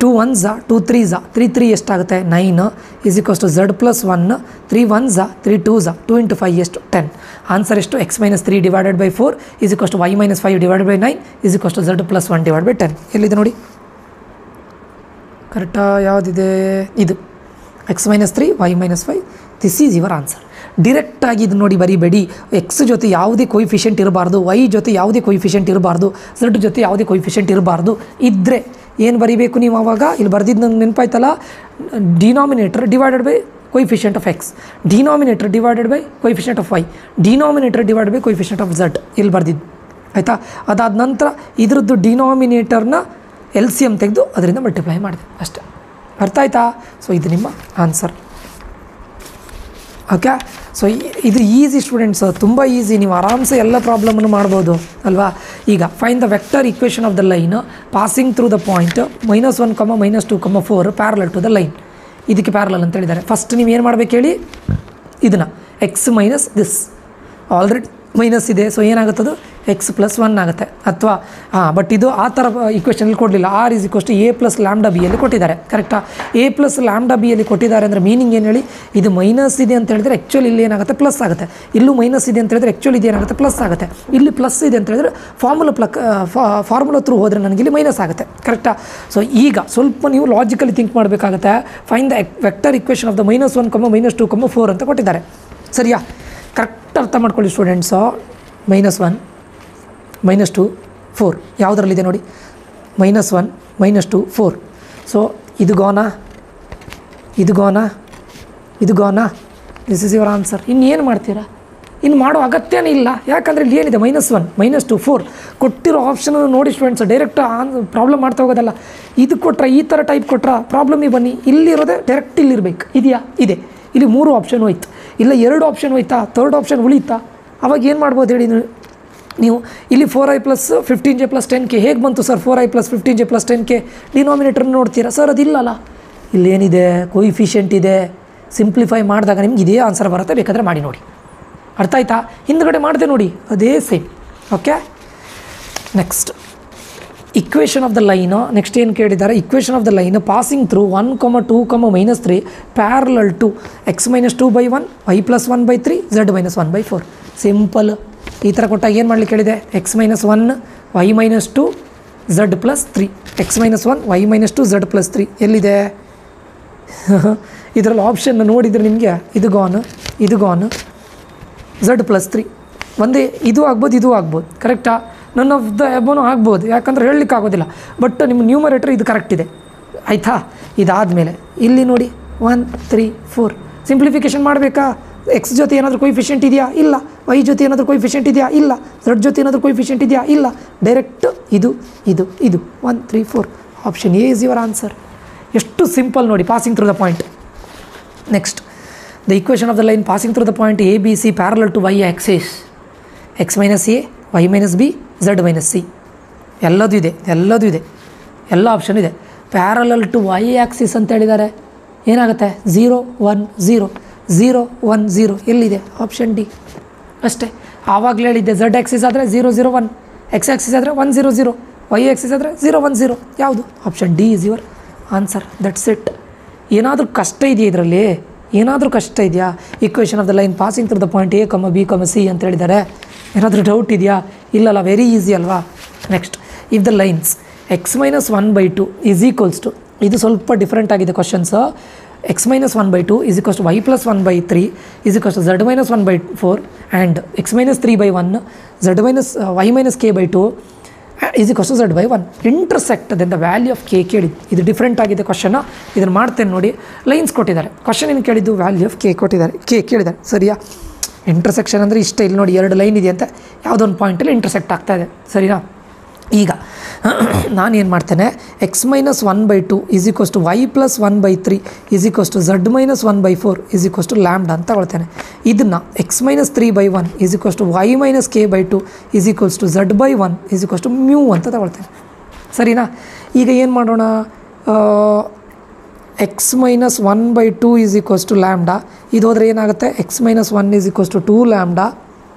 2 1 2 3 3 3 ಎಷ್ಟಾಗುತ್ತೆ, 9 ಈಸ್ ಈಕ್ವಲ್ಸ್ ಟು z+1 3 1 3 2 2 × 5 ಎಷ್ಟು, 10. ಆನ್ಸರ್ ಎಷ್ಟು, x -3 divided by 4 is equals to y -5 divided by 9 is equals to z+1 divide by 10. ಎಲ್ಲಿದೆ ನೋಡಿ, ಕರೆಕ್ಟಾ? ಯಾವುದಿದೆ ಇದು, x -3 y -5. This is your answer. ಡಿರೆಕ್ಟಾಗಿ ಇದು ನೋಡಿ ಬರೀಬೇಡಿ. ಎಕ್ಸ್ ಜೊತೆ ಯಾವುದೇ ಕೊಯಿಫಿಷಿಯೆಂಟ್ ಇರಬಾರ್ದು, ವೈ ಜೊತೆ ಯಾವುದೇ ಕೊಯಿಫಿಷಿಯೆಂಟ್ ಇರಬಾರ್ದು, ಝಡ್ ಜೊತೆ ಯಾವುದೇ ಕೊಯಿಫಿಷಿಯೆಂಟ್ ಇರಬಾರ್ದು. ಇದ್ದರೆ ಏನು ಬರೀಬೇಕು ನೀವು? ಆವಾಗ ಇಲ್ಲಿ ಬರೆದಿದ್ದು ನಂಗೆ ನೆನಪಾಯ್ತಲ್ಲ, denominator divided by coefficient of x, denominator divided by coefficient of y, denominator divide by coefficient of z ಇಲ್ಲಿ ಬರೆದಿದ್ದು ಆಯಿತಾ. ಅದಾದ ನಂತರ ಇದರದ್ದು ಡಿನಾಮಿನೇಟರ್ನ LCM ತೆಗೆದು ಅದರಿಂದ ಮಲ್ಟಿಪ್ಲೈ ಮಾಡಿದೆ ಅಷ್ಟೇ. ಅರ್ಥ ಆಯ್ತಾ? ಸೊ ಇದು ನಿಮ್ಮ ಆನ್ಸರ್. ಓಕೆ. ಸೊ ಇದು ಈಸಿ ಸ್ಟೂಡೆಂಟ್ಸ್, ತುಂಬ ಈಸಿ. ನೀವು ಆರಾಮ್ಸೆ ಎಲ್ಲ ಪ್ರಾಬ್ಲಮನ್ನು ಮಾಡ್ಬೋದು ಅಲ್ವಾ. ಈಗ find the vector equation of the line passing through the point -1, -2, 4 parallel to the line. ಇದಕ್ಕೆ ಪ್ಯಾರಲಲ್ ಅಂತ ಹೇಳಿದ್ದಾರೆ. ಫಸ್ಟ್ ನೀವು ಏನು ಮಾಡಬೇಕು ಹೇಳಿ, ಇದನ್ನು x minus this already minus ಇದೆ. ಸೊ ಏನಾಗುತ್ತದು, x+1 ಆಗುತ್ತೆ. ಅಥವಾ ಬಟ್ ಇದು ಆ ಥರ ಇಕ್ವೇಷನಲ್ಲಿ ಕೊಡಲಿಲ್ಲ. r = a + λb ಯಲ್ಲಿ ಕೊಟ್ಟಿದ್ದಾರೆ. ಕರೆಕ್ಟಾ? a + λb ಯಲ್ಲಿ ಕೊಟ್ಟಿದ್ದಾರೆ ಅಂದರೆ ಮೀನಿಂಗ್ ಏನು ಹೇಳಿ, ಇದು ಮೈನಸ್ ಇದೆ ಅಂತ ಹೇಳಿದ್ರೆ ಆ್ಯಕ್ಚುಲಿ ಇಲ್ಲಿ ಏನಾಗುತ್ತೆ, ಪ್ಲಸ್ ಆಗುತ್ತೆ. ಇಲ್ಲೂ ಮೈನಸ್ ಇದೆ ಅಂತ ಹೇಳಿದ್ರೆ ಆ್ಯಕ್ಚುಲಿ ಇದು ಏನಾಗುತ್ತೆ, ಪ್ಲಸ್ ಆಗುತ್ತೆ. ಇಲ್ಲಿ ಪ್ಲಸ್ ಇದೆ ಅಂತ ಹೇಳಿದ್ರೆ ಫಾರ್ಮುಲಾ ಥ್ರೂ ಹೋದರೆ ನನಗೆ ಇಲ್ಲಿ ಮೈನಸ್ ಆಗುತ್ತೆ. ಕರೆಕ್ಟಾ? ಸೊ ಈಗ ಸ್ವಲ್ಪ ನೀವು ಲಾಜಿಕಲಿ ಥಿಂಕ್ ಮಾಡಬೇಕಾಗುತ್ತೆ. Fine the vector equation of the -1, -2, 4 ಅಂತ ಕೊಟ್ಟಿದ್ದಾರೆ. ಸರಿಯಾ? ಕರೆಕ್ಟ್ ಅರ್ಥ ಮಾಡ್ಕೊಳ್ಳಿ ಸ್ಟೂಡೆಂಟ್ಸು. -1 -2 4 ಯಾವುದರಲ್ಲಿದೆ ನೋಡಿ, -1 -2 4. ಸೊ ಇದು ಗೋನಾ, ಇದು ಗೋನಾ, ಇದು gonna. This is your answer. ಇನ್ನೇನು ಮಾಡ್ತೀರಾ? ಇನ್ನು ಮಾಡೋ ಅಗತ್ಯನೇ ಇಲ್ಲ. ಯಾಕಂದರೆ ಇಲ್ಲಿ ಏನಿದೆ, -1 -2 4 ಕೊಟ್ಟಿರೋ ಆಪ್ಷನನ್ನು ನೋಡಿ ಸ್ಟೂಡೆಂಟ್ಸ್ ಡೈರೆಕ್ಟ್ ಪ್ರಾಬ್ಲಮ್ ಮಾಡ್ತಾ ಹೋಗೋದಲ್ಲ. ಇದು ಕೊಟ್ರೆ ಈ ಥರ ಟೈಪ್ ಕೊಟ್ರೆ ಪ್ರಾಬ್ಲಮಿಗೆ ಬನ್ನಿ, ಇಲ್ಲಿರೋದೇ ಡೈರೆಕ್ಟ್ ಇಲ್ಲಿರ್ಬೇಕು. ಇದೆಯಾ? ಇದೆ. ಇಲ್ಲಿ 3 ಆಪ್ಷನ್ ಹೋಯ್ತು, ಇಲ್ಲ 2 ಆಪ್ಷನ್ ಹೋಯ್ತಾ, 3rd ಆಪ್ಷನ್ ಉಳೀತಾ? ಅವಾಗ ಏನು ಮಾಡ್ಬೋದು ಹೇಳಿ ನೀವು? ಇಲ್ಲಿ 4i + 15j + 10k ಹೇಗೆ ಬಂತು sir? 4i + 15j + 10k denominator ನೋಡ್ತೀರಾ ಸರ್? ಅದಿಲ್ಲಲ್ಲ, ಇಲ್ಲೇನಿದೆ? ಕೊಯಿಫಿಷಿಯೆಂಟ್ ಇದೆ. ಸಿಂಪ್ಲಿಫೈ ಮಾಡಿದಾಗ ನಿಮ್ಗೆ ಇದೇ ಆನ್ಸರ್ ಬರುತ್ತೆ, ಬೇಕಾದರೆ ಮಾಡಿ ನೋಡಿ. ಅರ್ಥ ಆಯ್ತಾ? ಹಿಂದ್ಗಡೆ ಮಾಡಿದೆ ನೋಡಿ, ಅದೇ same. Okay, next equation of the line. Next ಏನು ಕೇಳಿದ್ದಾರೆ? Equation of the line passing through 1, 2, -3 parallel to x - 2/1 y + 1/3 z - 1/4. Simple. ಈ ಥರ ಕೊಟ್ಟಾಗ ಏನು ಮಾಡ್ಲಿಕ್ಕೆ ಹೇಳಿದೆ? x - 1 y - 2 z + 3 x - 1 y - 2 z + 3 ಎಲ್ಲಿದೆ? ಇದರಲ್ಲಿ ಆಪ್ಷನ್ ನೋಡಿದರೆ ನಿಮಗೆ ಇದು ಗಾನು, ಇದು ಗಾನು, z + 3 ಒಂದೇ. ಇದು ಆಗ್ಬೋದು, ಇದು ಆಗ್ಬೋದು. ಕರೆಕ್ಟಾ? ನನ್ ಆಫ್ ದ ಎಬೋನು ಆಗ್ಬೋದು, ಯಾಕಂದ್ರೆ ಹೇಳಲಿಕ್ಕೆ ಆಗೋದಿಲ್ಲ. ಬಟ್ ನಿಮ್ಮ ನ್ಯೂಮರೇಟರ್ ಇದು ಕರೆಕ್ಟ್ ಇದೆ. ಆಯಿತಾ? ಇದಾದಮೇಲೆ ಇಲ್ಲಿ ನೋಡಿ 1, 3, 4 ಸಿಂಪ್ಲಿಫಿಕೇಷನ್ ಮಾಡಬೇಕಾ? ಎಕ್ಸ್ ಜೊತೆ ಏನಾದರೂ ಕೊಯಿಫಿಷಿಯೆಂಟ್ ಇದೆಯಾ? ಇಲ್ಲ. ವೈ ಜೊತೆ ಏನಾದರೂ ಕೊಯಿಫಿಷಿಯೆಂಟ್ ಇದೆಯಾ? ಇಲ್ಲ. ಝಡ್ ಜೊತೆ ಏನಾದರೂ ಕೊಯಿಫಿಷಿಯೆಂಟ್ ಇದೆಯಾ? ಇಲ್ಲ. ಡೈರೆಕ್ಟ್ ಇದು ಇದು ಇದು 1, 3, 4 option A is your answer. ಎಷ್ಟು ಸಿಂಪಲ್ ನೋಡಿ, passing through the point. Next the equation of the line passing through the point A B C parallel to Y axis x - a y - b z - c ಎಲ್ಲದೂ ಇದೆ, ಎಲ್ಲದೂ ಇದೆ, ಎಲ್ಲ option ಇದೆ. Parallel to Y Axis ಅಂತ ಹೇಳಿದ್ದಾರೆ. ಏನಾಗುತ್ತೆ? 0, 1, 0 0, 1, 0 ಎಲ್ಲಿದೆ? ಆಪ್ಷನ್ ಡಿ ಅಷ್ಟೇ. ಆವಾಗಲೇ ಹೇಳಿದ್ದೆ, ಝಡ್ ಆಕ್ಸಿಸ್ ಆದರೆ 0, 0, 1, ಎಕ್ಸ್ ಆಕ್ಸಿಸ್ ಆದರೆ 1, 0, 0, ವೈ ಆಕ್ಸಿಸ್ ಆದರೆ 0, 1, 0. ಯಾವುದು? Option D is your answer. That's it. ಏನಾದರೂ ಕಷ್ಟ ಇದೆಯಾ ಇದರಲ್ಲಿ? ಏನಾದರೂ ಕಷ್ಟ ಇದೆಯಾ? Equation of the line passing through the point A, B, C ಅಂತ ಹೇಳಿದ್ದಾರೆ. ಏನಾದರೂ ಡೌಟ್ ಇದೆಯಾ? ಇಲ್ಲಲ್ಲ, ವೆರಿ ಈಸಿ ಅಲ್ವಾ? Next, if the lines x - 1/2 is equals to, ಇದು ಸ್ವಲ್ಪ ಡಿಫ್ರೆಂಟ್ ಆಗಿದೆ ಕ್ವಶನ್ಸು. x - 1/2 is equals to y + 1/3 is equals to z - 1/4 and x - 3/1 y - k/2 is equals to z/1. Intersect then the value of K ಕೇಳಿ. ಇದು different ಆಗಿದೆ question. ಇದನ್ನು ಮಾಡ್ತೇನೆ ನೋಡಿ. ಲೈನ್ಸ್ ಕೊಟ್ಟಿದ್ದಾರೆ, ಕ್ವಶನ್ ಏನು ಕೇಳಿದ್ದು? ವ್ಯಾಲ್ಯೂ ಆಫ್ ಕೆ ಕೊಟ್ಟಿದ್ದಾರೆ, ಕೆ ಕೇಳಿದ್ದಾರೆ. ಸರಿಯಾ? ಇಂಟರ್ಸೆಕ್ಷನ್ ಅಂದರೆ ಇಷ್ಟ. ಇಲ್ಲಿ ನೋಡಿ 2 ಲೈನ್ ಇದೆ ಅಂತ, ಯಾವುದೊಂದು ಪಾಯಿಂಟಲ್ಲಿ ಇಂಟರ್ಸೆಕ್ಟ್ ಆಗ್ತಾಯಿದೆ. ಸರಿನಾ? ಈಗ ನಾನೇನು ಮಾಡ್ತೇನೆ? x - 1/2 is equals to y + 1/3 is equals to z - 1/4 is equals to lambda ಅಂತ ತಗೊಳ್ತೇನೆ. ಇದನ್ನು x - 3/1 is equals to y - k/2 is equals to z/1 is equals to mu ಅಂತ ತಗೊಳ್ತೇನೆ. ಸರಿನಾ? ಈಗ ಏನು ಮಾಡೋಣ? x - 1/2 is equals to lambda. ಇದು ಹೋದರೆ ಏನಾಗುತ್ತೆ? x - 1 is equals to 2 lambda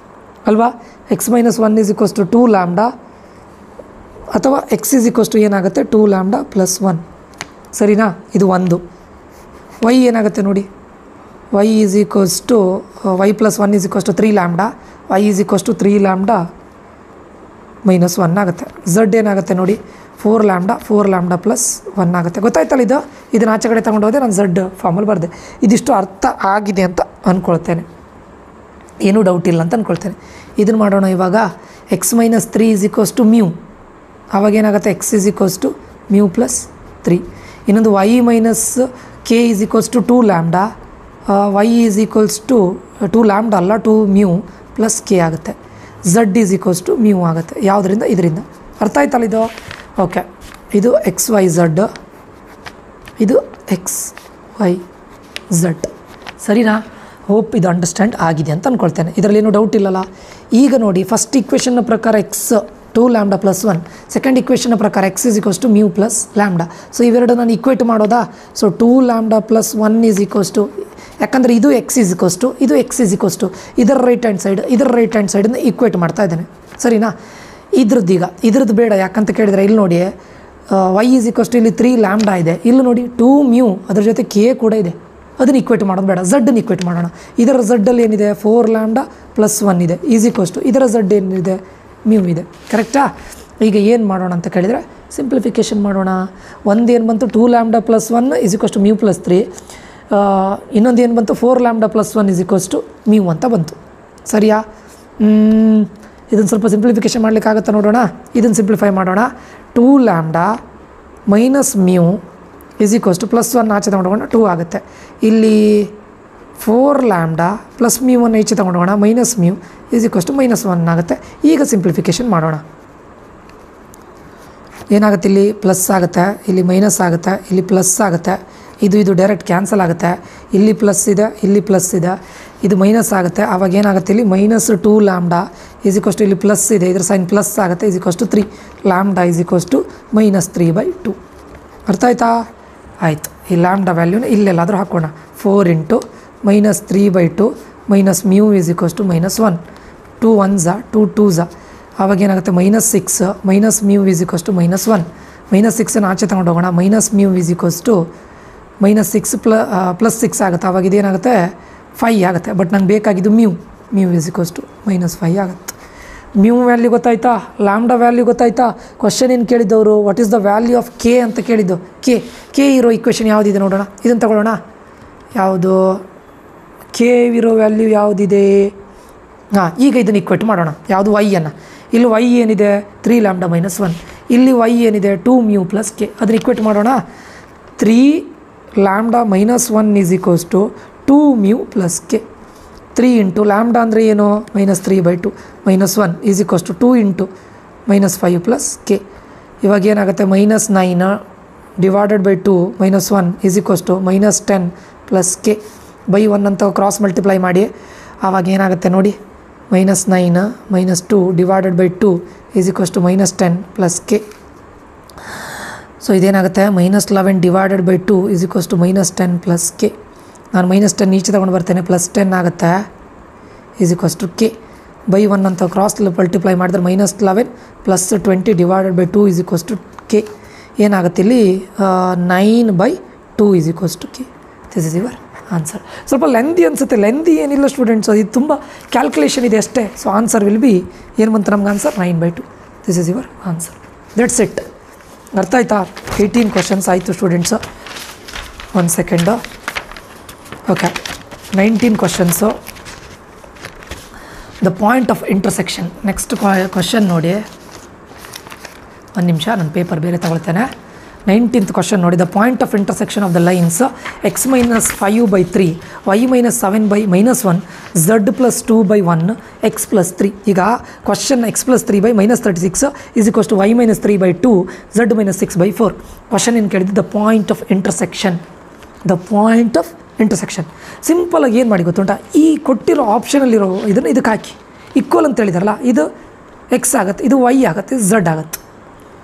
ಅಲ್ವಾ? x - 1 is equals to 2 lambda, ಅಥವಾ x ಈಸ್ ಈಕ್ವಲ್ಸ್ ಟು ಏನಾಗುತ್ತೆ? 2 ಲ್ಯಾಂಬ್ಡಾ + 1. ಸರಿನಾ? ಇದು ಒಂದು. y ಏನಾಗುತ್ತೆ ನೋಡಿ? y is equals to y + 1 is equals to 3 lambda, y is equals to 3 lambda -1 ಆಗುತ್ತೆ. z ಏನಾಗುತ್ತೆ ನೋಡಿ? 4 ಲ್ಯಾಂಬ್ಡಾ + 1 ಆಗುತ್ತೆ. ಗೊತ್ತಾಯ್ತಲ್ಲ? ಇದನ್ನು ಆಚೆ ಕಡೆ ತೊಗೊಂಡು ಹೋದೆ, ನಾನು ಝಡ್ ಫಾರ್ಮಲ್ಲಿ ಬರೆದೆ. ಇದಿಷ್ಟು ಅರ್ಥ ಆಗಿದೆ ಅಂತ ಅಂದ್ಕೊಳ್ತೇನೆ, ಏನೂ ಡೌಟ್ ಇಲ್ಲ ಅಂತ ಅಂದ್ಕೊಳ್ತೇನೆ. ಇದನ್ನು ಮಾಡೋಣ ಇವಾಗ. x - 3 is equals to mu, ಆವಾಗೇನಾಗುತ್ತೆ? x is equals to mu + 3. ಇನ್ನೊಂದು y - k is equals to 2 lambda, y is equals to 2 lambda ಅಲ್ಲ, 2 ಮ್ಯೂ + k ಆಗುತ್ತೆ. z is equals to mu ಆಗುತ್ತೆ. ಯಾವುದರಿಂದ? ಇದರಿಂದ. ಅರ್ಥ ಆಯ್ತಲ್ಲ ಇದು? ಓಕೆ, ಇದು XYZ, ಇದು XYZ. ಸರಿನಾ? ಹೋಪ್ ಇದು ಅಂಡರ್ಸ್ಟ್ಯಾಂಡ್ ಆಗಿದೆ ಅಂತ ಅಂದ್ಕೊಳ್ತೇನೆ. ಇದರಲ್ಲೇನು ಡೌಟ್ ಇಲ್ಲಲ್ಲ? ಈಗ ನೋಡಿ, ಫಸ್ಟ್ ಇಕ್ವೇಷನ್ನ ಪ್ರಕಾರ x 2 ಲ್ಯಾಂಬ್ಡಾ + 1, ಸೆಕೆಂಡ್ ಇಕ್ವೇಷನ್ನ ಪ್ರಕಾರ x is equals to mu + lambda. So ಇವೆರಡು ನಾನು ಇಕ್ವೇಟ್ ಮಾಡೋದಾ? So 2 lambda + 1 is equals to, ಯಾಕಂದರೆ ಇದು x ಈಸ್ ಈಕ್ವಲ್ಸ್ ಟು, ಇದು x ಈಸ್ ಈಕ್ವಲ್ಸ್ ಟು, ಇದರ ರೈಟ್ ಹ್ಯಾಂಡ್ ಸೈಡ್, ಇದರ ರೈಟ್ ಹ್ಯಾಂಡ್ ಸೈಡನ್ನು ಇಕ್ವೇಟ್ ಮಾಡ್ತಾ ಇದ್ದೇನೆ. ಸರಿನಾ? ಇದ್ರದ್ದು ಬೇಡ. ಯಾಕಂತ ಕೇಳಿದರೆ ಇಲ್ಲಿ ನೋಡಿ, y ಈಸ್ ಈಕ್ವಲ್ಸ್ ಟು ಇಲ್ಲಿ 3 ಲ್ಯಾಂಬ್ಡಾ ಇದೆ, ಇಲ್ಲಿ ನೋಡಿ 2 ಮ್ಯೂ, ಅದ್ರ ಜೊತೆ k ಕೂಡ ಇದೆ. ಅದನ್ನು ಇಕ್ವೇಟ್ ಮಾಡೋದು ಬೇಡ, ಝಡ್ಡನ್ನು ಇಕ್ವೇಟ್ ಮಾಡೋಣ. ಇದರ ಝಡ್ಡಲ್ಲಿ ಏನಿದೆ? 4 ಲ್ಯಾಂಬ್ಡಾ + 1 ಇದೆ ಈಸ್ ಈಕ್ವಲ್ಸ್ ಟು, ಇದರ ಝಡ್ ಏನಿದೆ? ಮ್ಯೂ ಇದೆ. ಕರೆಕ್ಟಾ? ಈಗ ಏನು ಮಾಡೋಣ ಅಂತ ಕೇಳಿದರೆ ಸಿಂಪ್ಲಿಫಿಕೇಷನ್ ಮಾಡೋಣ. ಒಂದು ಏನು ಬಂತು? 2 lambda + 1 is equals to mu + 3. ಇನ್ನೊಂದು ಏನು ಬಂತು? 4 lambda + 1 is equals to mu ಅಂತ ಬಂತು. ಸರಿಯಾ? ಇದನ್ನು ಸ್ವಲ್ಪ ಸಿಂಪ್ಲಿಫಿಕೇಷನ್ ಮಾಡಲಿಕ್ಕಾಗತ್ತಾ ನೋಡೋಣ. ಇದನ್ನು ಸಿಂಪ್ಲಿಫೈ ಮಾಡೋಣ. 2 lambda - mu is equals to +1 ಆಚೆ ತಗೊಂಡೋಗೋಣ, 2 ಆಗುತ್ತೆ. ಇಲ್ಲಿ 4 ಲ್ಯಾಂಬ್ಡಾ + ಮ್ಯೂ ಅನ್ನು ಈಚೆ ತಗೊಂಡೋಗೋಣ, -ಮ್ಯೂ ಈಸ್ ಈಕ್ವಲ್ಸ್ ಟು -1 ಆಗುತ್ತೆ. ಈಗ ಸಿಂಪ್ಲಿಫಿಕೇಷನ್ ಮಾಡೋಣ. ಏನಾಗುತ್ತೆ, ಇಲ್ಲಿ ಪ್ಲಸ್ ಆಗುತ್ತೆ, ಇಲ್ಲಿ ಮೈನಸ್ ಆಗುತ್ತೆ, ಇಲ್ಲಿ ಪ್ಲಸ್ ಆಗುತ್ತೆ, ಇದು ಡೈರೆಕ್ಟ್ ಕ್ಯಾನ್ಸಲ್ ಆಗುತ್ತೆ, ಇಲ್ಲಿ ಪ್ಲಸ್ ಇದೆ, ಇಲ್ಲಿ ಪ್ಲಸ್ ಇದೆ, ಇದು ಮೈನಸ್ ಆಗುತ್ತೆ. ಆವಾಗ ಏನಾಗುತ್ತೆ, ಇಲ್ಲಿ -2 ಲ್ಯಾಂಬ್ಡಾ = ಇಲ್ಲಿ ಪ್ಲಸ್ ಇದೆ, ಇದ್ರ ಸೈನ್ ಪ್ಲಸ್ ಆಗುತ್ತೆ, = 3 ಲ್ಯಾಂಬ್ಡಾ = -3/2. ಅರ್ಥ ಆಯ್ತಾ? ಆಯಿತು. ಈ ಲ್ಯಾಂಬ್ಡಾ ವ್ಯಾಲ್ಯೂನ ಇಲ್ಲೆಲ್ಲಾದರೂ ಹಾಕೋಣ. 4 × -3/2 ಮೈನಸ್ μ = -1. 2 1s 2 2s. ಆವಾಗ ಏನಾಗುತ್ತೆ, -6 ಮೈನಸ್ μ = -1. -6 ಆಚೆ ತಗೊಂಡು ಹೋಗೋಣ. -μ = -6 +6 ಆಗುತ್ತೆ. ಆವಾಗ ಇದೇನಾಗುತ್ತೆ, 5 ಆಗುತ್ತೆ. ಬಟ್ ನಂಗೆ ಬೇಕಾಗಿದ್ದು μ = -5 ಆಗುತ್ತೆ. ಮ್ಯೂ ವ್ಯಾಲ್ಯೂ ಗೊತ್ತಾಯ್ತಾ, ಲ್ಯಾಂಬ್ಡಾ ವ್ಯಾಲ್ಯೂ ಗೊತ್ತಾಯ್ತಾ. ಕ್ವಶನ್ ಏನು ಕೇಳಿದ್ದವರು, what is the value of k ಅಂತ ಕೇಳಿದ್ದು. ಕೆ ಇರೋ ಇಕ್ವೇಷನ್ ಯಾವುದಿದೆ ನೋಡೋಣ, ಇದನ್ನು ತಗೊಳ್ಳೋಣ. ಯಾವುದು ಕೆ ಇರೋ ವ್ಯಾಲ್ಯೂ ಯಾವುದಿದೆ? ಹಾಂ, ಈಗ ಇದನ್ನು ಇಕ್ವೇಟ್ ಮಾಡೋಣ. ಯಾವುದು y-ಅನ್ನು. ಇಲ್ಲಿ y ಏನಿದೆ, 3 ಲ್ಯಾಂಬ್ಡಾ -1. ಇಲ್ಲಿ y ಏನಿದೆ, 2 μ + k. ಅದನ್ನು ಇಕ್ವೇಟ್ ಮಾಡೋಣ. 3 ಲ್ಯಾಂಬ್ಡಾ -1 = 2 μ + k. 3 × ಲ್ಯಾಂಬ್ಡಾ ಅಂದರೆ ಏನು, -3/2 -1 = 2 × -5 + k. ಇವಾಗ ಏನಾಗುತ್ತೆ, -9 / 2 -1 = -10 + k ಬೈ 1 ಅಂತ ಕ್ರಾಸ್ ಮಲ್ಟಿಪ್ಲೈ ಮಾಡಿ. ಆವಾಗ ಏನಾಗುತ್ತೆ ನೋಡಿ, -9 -2 / 2 = -10 + k. So ಇದೇನಾಗುತ್ತೆ, -11 / 2 = -10 + k. ನಾನು -10 ಈಚೆ ತಗೊಂಡು ಬರ್ತೇನೆ, +10 ಆಗುತ್ತೆ = k ಬೈ 1 ಅಂತ ಕ್ರಾಸ್ ಮಲ್ಟಿಪ್ಲೈ ಮಾಡಿದ್ರೆ -11 + 20 / 2 = k. ಏನಾಗುತ್ತೆ ಇಲ್ಲಿ, 9/2 = k. This is your answer. ಸ್ವಲ್ಪ ಲೆಂದಿ ಅನಿಸುತ್ತೆ. ಲೆಂದಿ ಏನಿಲ್ಲ ಸ್ಟೂಡೆಂಟ್ಸ್, ಇದು ತುಂಬ ಕ್ಯಾಲ್ಕುಲೇಷನ್ ಇದೆ ಅಷ್ಟೇ. ಸೊ ಆನ್ಸರ್ ವಿಲ್ ಬಿ ಏನು ಬಂತು ನಮ್ಗೆ answer, 9/2. This is your answer. That's it. ಅರ್ಥ ಆಯ್ತಾ? 18 ಕ್ವಶನ್ಸ್ ಆಯಿತು students. 1 second. Okay, 19 questions. The point of intersection. Next question ನೋಡಿ, ಒಂದು ನಿಮಿಷ ನಾನು ಪೇಪರ್ ಬೇರೆ ತಗೊಳ್ತೇನೆ. 19th ಕ್ವಶನ್ ನೋಡಿ. The point of intersection of the lines x - 5/3 y - 7/-1 z + 2/1 x + 3. ಈಗ question x + 3/-36 = y - 3/2 z - 6/4. Question ಏನು ಕೇಳಿದ್ದು, the point of intersection. The point of intersection ಸಿಂಪಲಾಗಿ ಏನು ಮಾಡಿ ಗೊತ್ತುಂಟ, ಈ ಕೊಟ್ಟಿರೋ ಆಪ್ಷನಲ್ಲಿರೋ ಇದನ್ನು ಇದಕ್ಕೆ ಹಾಕಿ ಈಕ್ವಲ್ ಅಂತ ಹೇಳಿದಾರಲ್ಲ, ಇದು ಎಕ್ಸ್ ಆಗುತ್ತೆ, ಇದು ವೈ ಆಗುತ್ತೆ, ಝಡ್ ಆಗುತ್ತೆ.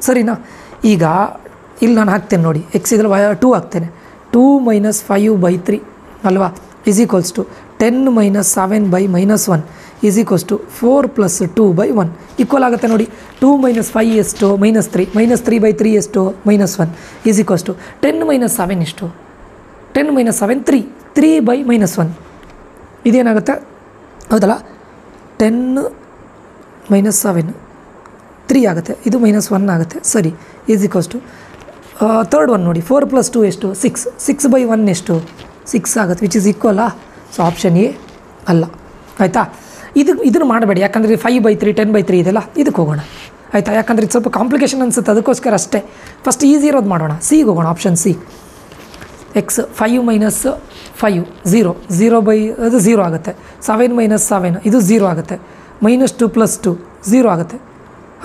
ಸರಿನಾ? ಈಗ ಇಲ್ಲಿ ನಾನು ಹಾಕ್ತೇನೆ ನೋಡಿ, ಎಕ್ಸ್ ಇದ್ರಲ್ಲಿ 2 ಹಾಕ್ತೇನೆ. 2 - 5/3 ಅಲ್ವಾ, = 10 - 7/-1 = 4 + 2/1 ಈಕ್ವಲ್ ಆಗುತ್ತೆ ನೋಡಿ. 2 - 5 ಎಷ್ಟು, -3 -3/3 ಎಷ್ಟು, -1 = 10 - 7 ಎಷ್ಟು, 10 - 7 3 3/-1 ಇದೇನಾಗುತ್ತೆ, ಹೌದಲ್ಲ. 10 - 7 3 ಆಗುತ್ತೆ, ಇದು -1 ಆಗುತ್ತೆ. ಸರಿ, = ಥರ್ಡ್ ಒನ್ ನೋಡಿ, 4 + 2 ಎಷ್ಟು, 6 6/1 ಎಷ್ಟು, 6 ಆಗುತ್ತೆ, ವಿಚ್ ಇಸ್ ಈಕ್ವಲ್ಲಾ. ಸೊ ಆಪ್ಷನ್ ಎ ಅಲ್ಲ. ಆಯಿತಾ? ಇದನ್ನು ಮಾಡಬೇಡಿ, ಯಾಕಂದರೆ 5/3 10/3 ಇದೆಲ್ಲ, ಇದಕ್ಕೆ ಹೋಗೋಣ. ಆಯಿತಾ? ಯಾಕಂದರೆ ಇದು ಸ್ವಲ್ಪ ಕಾಂಪ್ಲಿಕೇಶನ್ ಅನಿಸುತ್ತೆ, ಅದಕ್ಕೋಸ್ಕರ ಅಷ್ಟೇ. ಫಸ್ಟ್ ಈಸಿ ಇರೋದು ಮಾಡೋಣ. ಸಿಗೆ ಹೋಗೋಣ, ಆಪ್ಷನ್ ಸಿ. ಎಕ್ಸ್ 5 - 5 0 ಅದು 0 ಆಗುತ್ತೆ. 7 - 7 ಇದು 0 ಆಗುತ್ತೆ. -2 + 2 0 ಆಗುತ್ತೆ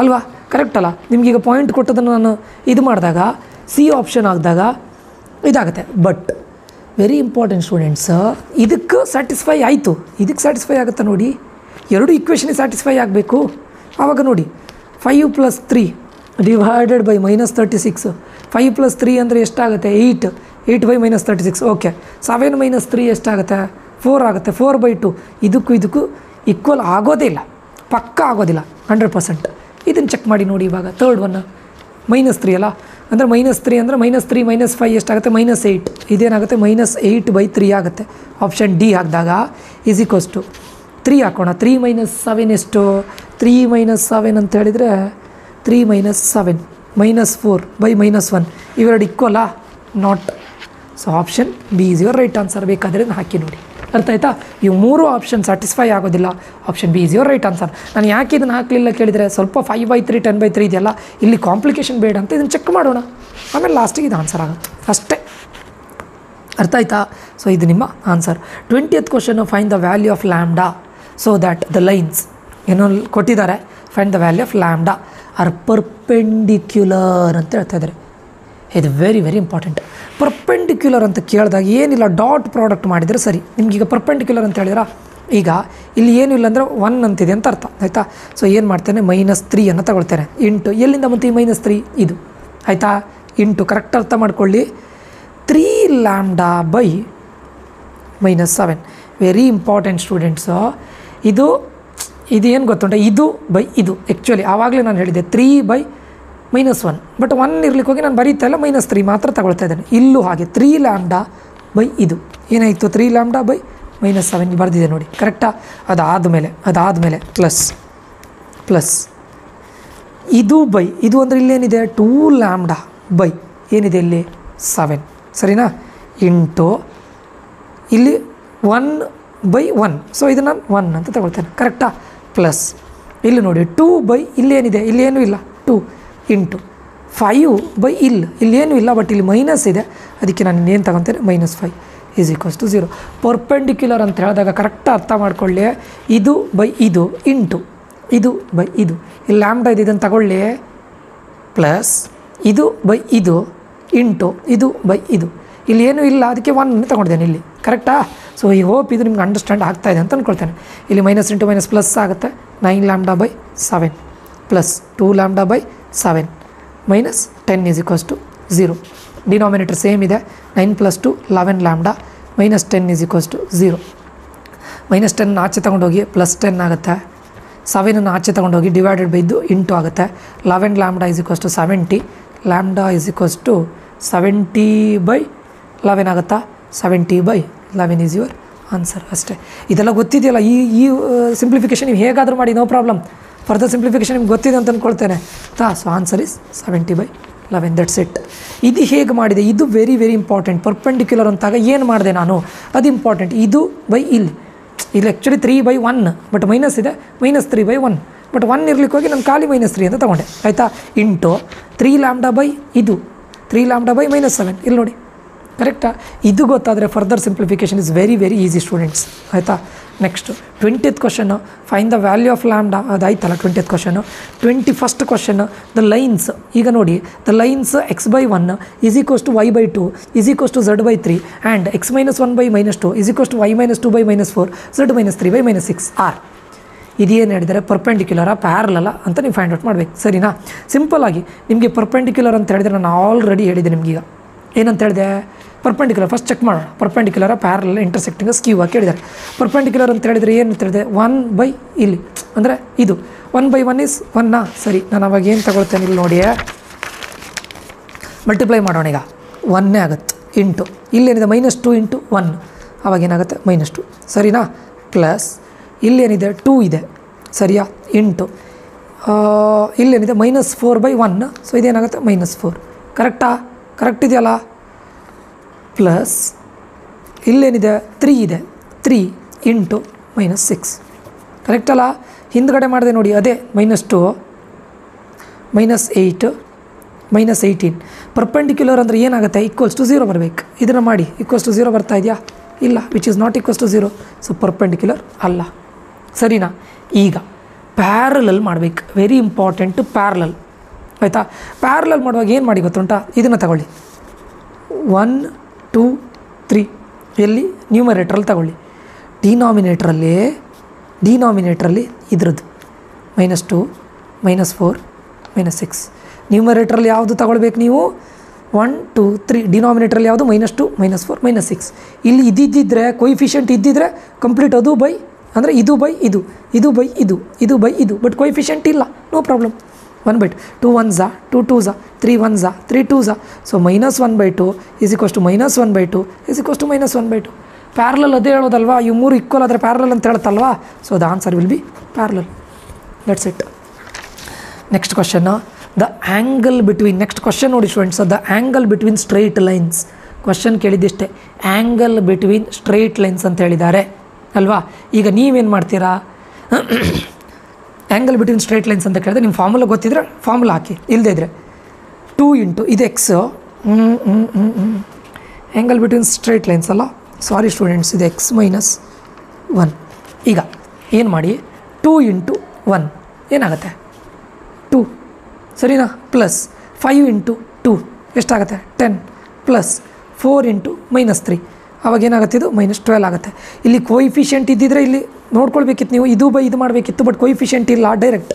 ಅಲ್ವಾ? ಕರೆಕ್ಟ್ ಅಲ್ಲ? ನಿಮಗೀಗ ಪಾಯಿಂಟ್ ಕೊಟ್ಟದನ್ನು ನಾನು ಇದು ಮಾಡಿದಾಗ ಸಿ ಆಪ್ಷನ್ ಆಗಿದಾಗ ಇದಾಗುತ್ತೆ. ಬಟ್ ವೆರಿ ಇಂಪಾರ್ಟೆಂಟ್ ಸ್ಟೂಡೆಂಟ್ಸ್, ಇದಕ್ಕೆ ಸ್ಯಾಟಿಸ್ಫೈ ಆಯಿತು, ಇದಕ್ಕೆ ಸ್ಯಾಟಿಸ್ಫೈ ಆಗುತ್ತೆ ನೋಡಿ. ಎರಡು ಈಕ್ವೇಷನಿಗೆ ಸ್ಯಾಟಿಸ್ಫೈ ಆಗಬೇಕು. ಆವಾಗ ನೋಡಿ, 5 + 3 / -36. 5 + 3 ಅಂದರೆ ಎಷ್ಟಾಗುತ್ತೆ, 8 8/-36. ಓಕೆ, 7 - 3 ಎಷ್ಟಾಗುತ್ತೆ, 4 ಆಗುತ್ತೆ, 4/2. ಇದಕ್ಕೂ ಈಕ್ವಲ್ ಆಗೋದೇ ಇಲ್ಲ, ಪಕ್ಕ ಆಗೋದಿಲ್ಲ 100%. ಇದನ್ನು ಚೆಕ್ ಮಾಡಿ ನೋಡಿ. ಇವಾಗ ಥರ್ಡ್ ಒನ್ -3 ಅಲ್ಲ, ಅಂದರೆ -3 ಅಂದರೆ -3 - 5 ಎಷ್ಟಾಗುತ್ತೆ, -8. ಇದೇನಾಗುತ್ತೆ, -8/3 ಆಗುತ್ತೆ. ಆಪ್ಷನ್ ಡಿ ಹಾಕಿದಾಗ = 3 ಹಾಕೋಣ. 3 - 7 ಎಷ್ಟು, 3 - 7 ಅಂತ ಹೇಳಿದರೆ 3 - 7 -4/-1 ಇವೆರಡು ಈಕ್ವಲಾ, not. So option B is your right answer. ಬೇಕಾದರೆ ಹಾಕಿ ನೋಡಿ. ಅರ್ಥ ಆಯ್ತಾ? ಇವು 3 ಆಪ್ಷನ್ ಸ್ಯಾಟಿಸ್ಫೈ ಆಗೋದಿಲ್ಲ. Option B is your right answer. ನಾನು ಯಾಕೆ ಇದನ್ನು ಹಾಕಲಿಲ್ಲ ಕೇಳಿದರೆ, ಸ್ವಲ್ಪ 5/3 10/3 ಇದೆಯಲ್ಲ, ಇಲ್ಲಿ ಕಾಂಪ್ಲಿಕೇಶನ್ ಬೇಡ ಅಂತ ಇದನ್ನು ಚೆಕ್ ಮಾಡೋಣ. ಆಮೇಲೆ ಲಾಸ್ಟಿಗೆ ಇದು ಆನ್ಸರ್ ಆಗುತ್ತೆ ಅಷ್ಟೇ. ಅರ್ಥ ಆಯ್ತಾ? ಸೊ ಇದು ನಿಮ್ಮ answer. 20th question, find the value of lambda so that the lines. ಏನೋ ಕೊಟ್ಟಿದ್ದಾರೆ, find the value of lambda. R perpendicular ಅಂತ ಹೇಳ್ತಾ ಇದ್ದಾರೆ. ಇದು ವೆರಿ ವೆರಿ ಇಂಪಾರ್ಟೆಂಟ್. ಪರ್ಪೆಂಡಿಕ್ಯುಲರ್ ಅಂತ ಕೇಳಿದಾಗ ಏನಿಲ್ಲ, ಡಾಟ್ ಪ್ರಾಡಕ್ಟ್ ಮಾಡಿದರೆ ಸರಿ. ನಿಮ್ಗೀಗ ಪರ್ಪೆಂಡಿಕ್ಯುಲರ್ ಅಂತ ಹೇಳಿದ್ರಾ, ಈಗ ಇಲ್ಲಿ ಏನೂ ಇಲ್ಲ ಅಂದರೆ 1 ಅಂತಿದೆ ಅಂತ ಅರ್ಥ ಆಯಿತಾ. ಸೊ ಏನು ಮಾಡ್ತೇನೆ, -3 ಅನ್ನು ತಗೊಳ್ತೇನೆ ಇಂಟು ಎಲ್ಲಿಂದ ಮತ್ತು ಈ -3 ಇದು ಆಯಿತಾ, ಇಂಟು ಕರೆಕ್ಟ್ ಅರ್ಥ ಮಾಡ್ಕೊಳ್ಳಿ 3 lambda by -7. Very important students. ಇದು ಏನು ಗೊತ್ತುಂಟ, ಇದು ಬೈ ಇದು ಆ್ಯಕ್ಚುಲಿ ಆವಾಗಲೇ ನಾನು ಹೇಳಿದ್ದೆ 3/-1, ಬಟ್ 1 ಇರ್ಲಿಕ್ಕೆ ಹೋಗಿ ನಾನು ಬರೀತಾ ಇಲ್ಲ, -3 ಮಾತ್ರ ತಗೊಳ್ತಾ ಇದ್ದೇನೆ. ಇಲ್ಲೂ ಹಾಗೆ 3 ಲ್ಯಾಂಬ್ಡಾ ಬೈ ಇದು ಏನಾಯಿತು, 3 ಲ್ಯಾಂಬ್ಡಾ ಬೈ -7 ಬರೆದಿದೆ ನೋಡಿ, ಕರೆಕ್ಟಾ. ಅದಾದಮೇಲೆ ಪ್ಲಸ್ ಇದು ಬೈ ಇದು ಅಂದರೆ ಇಲ್ಲೇನಿದೆ 2 ಲ್ಯಾಂಬ್ಡಾ ಬೈ ಏನಿದೆ ಇಲ್ಲಿ 7, ಸರಿನಾ, ಇಂಟು ಇಲ್ಲಿ 1/1. ಸೊ ಇದು ನಾನು 1 ಅಂತ ತಗೊಳ್ತೇನೆ, ಕರೆಕ್ಟಾ. ಪ್ಲಸ್ ಇಲ್ಲಿ ನೋಡಿ 2 ಬೈ ಇಲ್ಲೇನಿದೆ, ಇಲ್ಲೇನೂ ಇಲ್ಲ 2 ಇಂಟು 5 ಇಲ್ಲೇನೂ ಇಲ್ಲ, ಬಟ್ ಇಲ್ಲಿ ಮೈನಸ್ ಇದೆ, ಅದಕ್ಕೆ ನಾನು ಇನ್ನೇನು ತಗೊತೇನೆ -5 = 0. ಪರ್ಪೆಂಡಿಕ್ಯುಲರ್ ಅಂತ ಹೇಳಿದಾಗ ಕರೆಕ್ಟ್ ಅರ್ಥ ಮಾಡ್ಕೊಳ್ಳಿ. ಇದು ಬೈ ಇದು ಇಂಟು ಇದು ಬೈ ಇದು, ಇಲ್ಲಿ ಲ್ಯಾಂಬ್ಡಾ ಇದನ್ನು ತಗೊಳ್ಳಿ, ಪ್ಲಸ್ ಇದು ಬೈ ಇದು ಇಂಟು ಇದು ಬೈ ಇದು, ಇಲ್ಲಿ ಏನೂ ಇಲ್ಲ, ಅದಕ್ಕೆ 1 ತಗೊಂಡಿದ್ದೇನೆ ಇಲ್ಲಿ, ಕರೆಕ್ಟಾ. ಸೊ ಈ ಹೋಪ್ ಇದು ನಿಮ್ಗೆ ಅಂಡರ್ಸ್ಟ್ಯಾಂಡ್ ಆಗ್ತಾಯಿದೆ ಅಂತ ಅಂದ್ಕೊಳ್ತೇನೆ. ಇಲ್ಲಿ -, × ಪ್ಲಸ್ ಆಗುತ್ತೆ 9 lambda by 7 plus 2 lambda by 7 -10 = 0. Denominator same ಇದೆ, 9 + 2 11 ಲ್ಯಾಂಬ್ಡಾ -10 = 0. -10 ಆಚೆ ತೊಗೊಂಡೋಗಿ +10 ಆಗುತ್ತೆ, 7 ಆಚೆ ತೊಗೊಂಡೋಗಿ ಡಿವೈಡೆಡ್ ಬೈ ಇದು ಇಂಟು ಆಗುತ್ತೆ. 11 ಲ್ಯಾಂಬ್ಡಾ = 70, ಲ್ಯಾಂಬ್ಡಾ = 70/11 ಆಗುತ್ತಾ, 70/11 ಈಸ್ ಯುವರ್ ಆನ್ಸರ್. ಅಷ್ಟೇ. ಇದೆಲ್ಲ ಗೊತ್ತಿದೆಯಲ್ಲ, ಈ ಸಿಂಪ್ಲಿಫಿಕೇಷನ್ ನೀವು ಹೇಗಾದರೂ ಮಾಡಿ, ನೋ ಪ್ರಾಬ್ಲಮ್. ಫರ್ದರ್ ಸಿಂಪ್ಲಿಫಿಕೇಷನ್ ನಿಮ್ಗೆ ಗೊತ್ತಿದೆ ಅಂತ ಅಂದ್ಕೊಳ್ತೇನೆ. So answer is 70/11, that's it. ಇದು ಹೇಗೆ ಮಾಡಿದೆ, ಇದು ವೆರಿ ವೆರಿ ಇಂಪಾರ್ಟೆಂಟ್. ಪರ್ಪೆಂಡಿಕ್ಯುಲರ್ ಅಂತಾಗ ಏನು ಮಾಡಿದೆ ನಾನು, ಅದು ಇಂಪಾರ್ಟೆಂಟ್. ಇದು ಬೈ ಇಲ್ಲಿ ಆ್ಯಕ್ಚುಲಿ 3/1, ಬಟ್ ಮೈನಸ್ ಇದೆ, -3/1, ಬಟ್ 1 ಇರ್ಲಿಕ್ಕೆ ಹೋಗಿ ನಾನು ಖಾಲಿ -3 ಅಂತ ತೊಗೊಂಡೆ ಆಯಿತಾ, ಇಂಟು 3 ಲ್ಯಾಂಬ್ಡಾ ಬೈ ಇದು 3 ಲ್ಯಾಂಬ್ಡಾ ಬೈ -7, ಇಲ್ಲಿ ನೋಡಿ, ಕರೆಕ್ಟಾ. ಇದು ಗೊತ್ತಾದರೆ further simplification is very very easy students ಆಯಿತಾ. ನೆಕ್ಸ್ಟ್ 20th ಕ್ವಶನ್ನು, find the value of lambda, ಅದಾಯ್ತಲ್ಲ 20th ಕ್ವಶನ್ನು. 21st ಕ್ವಶನ್ನು, ದ ಲೈನ್ಸ್. ಈಗ ನೋಡಿ, the lines x/1 = y/2 = z/3 and x - 1/-2 = y - 2/-4 z - 3/-6 R. ಇದೇನು ಹೇಳಿದರೆ ಪರ್ಪೆಂಡಿಕ್ಯುಲರ ಪ್ಯಾರಲಲ್ಲ ಅಂತ ನೀವು ಫೈಂಡ್ ಔಟ್ ಮಾಡಬೇಕು, ಸರಿನಾ. ಸಿಂಪಲ್ ಆಗಿ ನಿಮಗೆ ಪರ್ಪೆಂಡಿಕ್ಯುಲರ್ ಅಂತ ಹೇಳಿದರೆ ನಾನು ಆಲ್ರೆಡಿ ಹೇಳಿದೆ ನಿಮಗೀಗ ಏನಂತ ಹೇಳಿದೆ, ಪರ್ಪೆಂಡಿಕ್ಯುಲರ್ ಫಸ್ಟ್ ಚೆಕ್ ಮಾಡೋಣ. ಪರ್ಪೆಂಡಿಕ್ಯುಲರ ಪ್ಯಾರಲ್ ಇಂಟರ್ಸೆಕ್ಟಿಂಗ್ ಸ್ಕ್ಯೂ ಆಗಿ ಕೇಳಿದ್ದಾರೆ. ಪರ್ಪೆಂಡಿಕ್ಯುಲರ್ ಅಂತ ಹೇಳಿದರೆ ಏನು ಅಂತ ಹೇಳಿದೆ, 1 ಇಲ್ಲಿ ಅಂದರೆ ಇದು 1/1 ಇಸ್ 1. ಸರಿ, ನಾನು ಅವಾಗ ಏನು ತಗೊಳ್ತೇನೆ, ಇಲ್ಲಿ ನೋಡಿ ಮಲ್ಟಿಪ್ಲೈ ಮಾಡೋಣ. ಈಗ 1 ಆಗುತ್ತೆ ಇಂಟು ಇಲ್ಲೇನಿದೆ -2 × 1, ಅವಾಗ ಏನಾಗುತ್ತೆ -2, ಸರಿನಾ. ಪ್ಲಸ್ ಇಲ್ಲೇನಿದೆ 2 ಇದೆ, ಸರಿಯಾ, ಇಂಟು ಇಲ್ಲೇನಿದೆ -4/1, ಸೊ ಇದೇನಾಗುತ್ತೆ -4, ಕರೆಕ್ಟಾ, ಕರೆಕ್ಟ್ ಇದೆಯಲ್ಲ. ಪ್ಲಸ್ ಇಲ್ಲೇನಿದೆ 3 ಇದೆ, 3 ಇಂಟು -6, ಕರೆಕ್ಟಲ್ಲ. ಹಿಂದ್ಗಡೆ ಮಾಡಿದೆ ನೋಡಿ, ಅದೇ -2 -8 -18. ಪರ್ಪೆಂಡಿಕ್ಯುಲರ್ ಅಂದರೆ ಏನಾಗುತ್ತೆ, =0 ಬರಬೇಕು. ಇದನ್ನು ಮಾಡಿ =0 ಬರ್ತಾ ಇದೆಯಾ, ಇಲ್ಲ, which is not =0, so perpendicular ಅಲ್ಲ, ಸರಿನಾ. ಈಗ ಪ್ಯಾರಲಲ್ ಮಾಡಬೇಕು, ವೆರಿ ಇಂಪಾರ್ಟೆಂಟು ಪ್ಯಾರಲಲ್ ಆಯಿತಾ. ಪ್ಯಾರಲಲ್ ಮಾಡುವಾಗ ಏನು ಮಾಡಿ ಗೊತ್ತುಂಟಾ, ಇದನ್ನು ತಗೊಳ್ಳಿ 1 2 3 ಎಲ್ಲಿ ನ್ಯೂಮರೇಟ್ರಲ್ಲಿ ತಗೊಳ್ಳಿ, ಡಿನಾಮಿನೇಟ್ರಲ್ಲಿ ಇದ್ರದ್ದು -2 -4 -6. ನ್ಯೂಮರೇಟ್ರಲ್ಲಿ ಯಾವುದು ತಗೊಳ್ಬೇಕು ನೀವು, 1 2 3. ಡಿನಾಮಿನೇಟ್ರಲ್ಲಿ ಯಾವುದು -2 -4 -6. ಇಲ್ಲಿ ಇದ್ದಿದ್ದರೆ ಕೊಯಿಫಿಷಿಯಂಟ್ ಇದ್ದಿದ್ದರೆ ಕಂಪ್ಲೀಟ್ ಅದು ಬೈ ಅಂದರೆ ಇದು ಬೈ ಇದು, ಇದು ಬೈ ಇದು, ಇದು ಬೈ ಇದು, ಬಟ್ ಕೊಯಿಫಿಷಿಯಂಟ್ ಇಲ್ಲ, no problem. 1/2, 2 1s 2 2s 3 1s 3 2s, so -1/2 = -1/2 = -1/2. Parallel ಅದೇ ಹೇಳೋದಲ್ವಾ, ಇವು 3 ಈಕ್ವಲ್ ಆದರೆ ಪ್ಯಾರಲಲ್ ಅಂತ ಹೇಳುತ್ತಲ್ವಾ, so the answer will be parallel, that's it. Next ಕ್ವಶನ್ನು, the angle between. Next question ನೋಡಿ students, the angle between straight lines. Question ಕೇಳಿದ್ದಿಷ್ಟೇ, angle between straight lines ಅಂತ ಹೇಳಿದ್ದಾರೆ ಅಲ್ವಾ. ಈಗ ನೀವೇನು ಮಾಡ್ತೀರಾ, ಆ್ಯಂಗಲ್ ಬಿಟ್ವೀನ್ ಸ್ಟ್ರೈಟ್ ಲೈನ್ಸ್ ಅಂತ ಕೇಳಿದ್ರೆ ನಿಮ್ಮ ಫಾರ್ಮುಲಾ ಗೊತ್ತಿದ್ರೆ ಫಾರ್ಮುಲಾ ಹಾಕಿ, ಇಲ್ಲದೇ ಇದ್ದರೆ 2 ಇಂಟು ಇದು x. Angle between straight lines ಅಲ್ಲ, ಸಾರಿ ಸ್ಟೂಡೆಂಟ್ಸ್, ಇದು x - 1. ಈಗ ಏನು ಮಾಡಿ, 2 ಇಂಟು 1 ಏನಾಗುತ್ತೆ 2, ಸರಿನಾ, ಪ್ಲಸ್ 5 ಇಂಟು 2 ಎಷ್ಟಾಗುತ್ತೆ 10 ಪ್ಲಸ್ 4 ಇಂಟು -3 ಅವಾಗ ಏನಾಗುತ್ತೆ ಇದು -12 ಆಗುತ್ತೆ. ಇಲ್ಲಿ ಕೋಯಿಫಿಷಿಯೆಂಟ್ ಇದ್ದಿದ್ರೆ ಇಲ್ಲಿ ನೋಡ್ಕೊಳ್ಬೇಕಿತ್ತು ನೀವು, ಇದು ಬೈ ಇದು ಮಾಡಬೇಕಿತ್ತು, ಬಟ್ ಕೋಯಿಫಿಷಿಯೆಂಟ್ ಇಲ್ಲ, ಡೈರೆಕ್ಟ್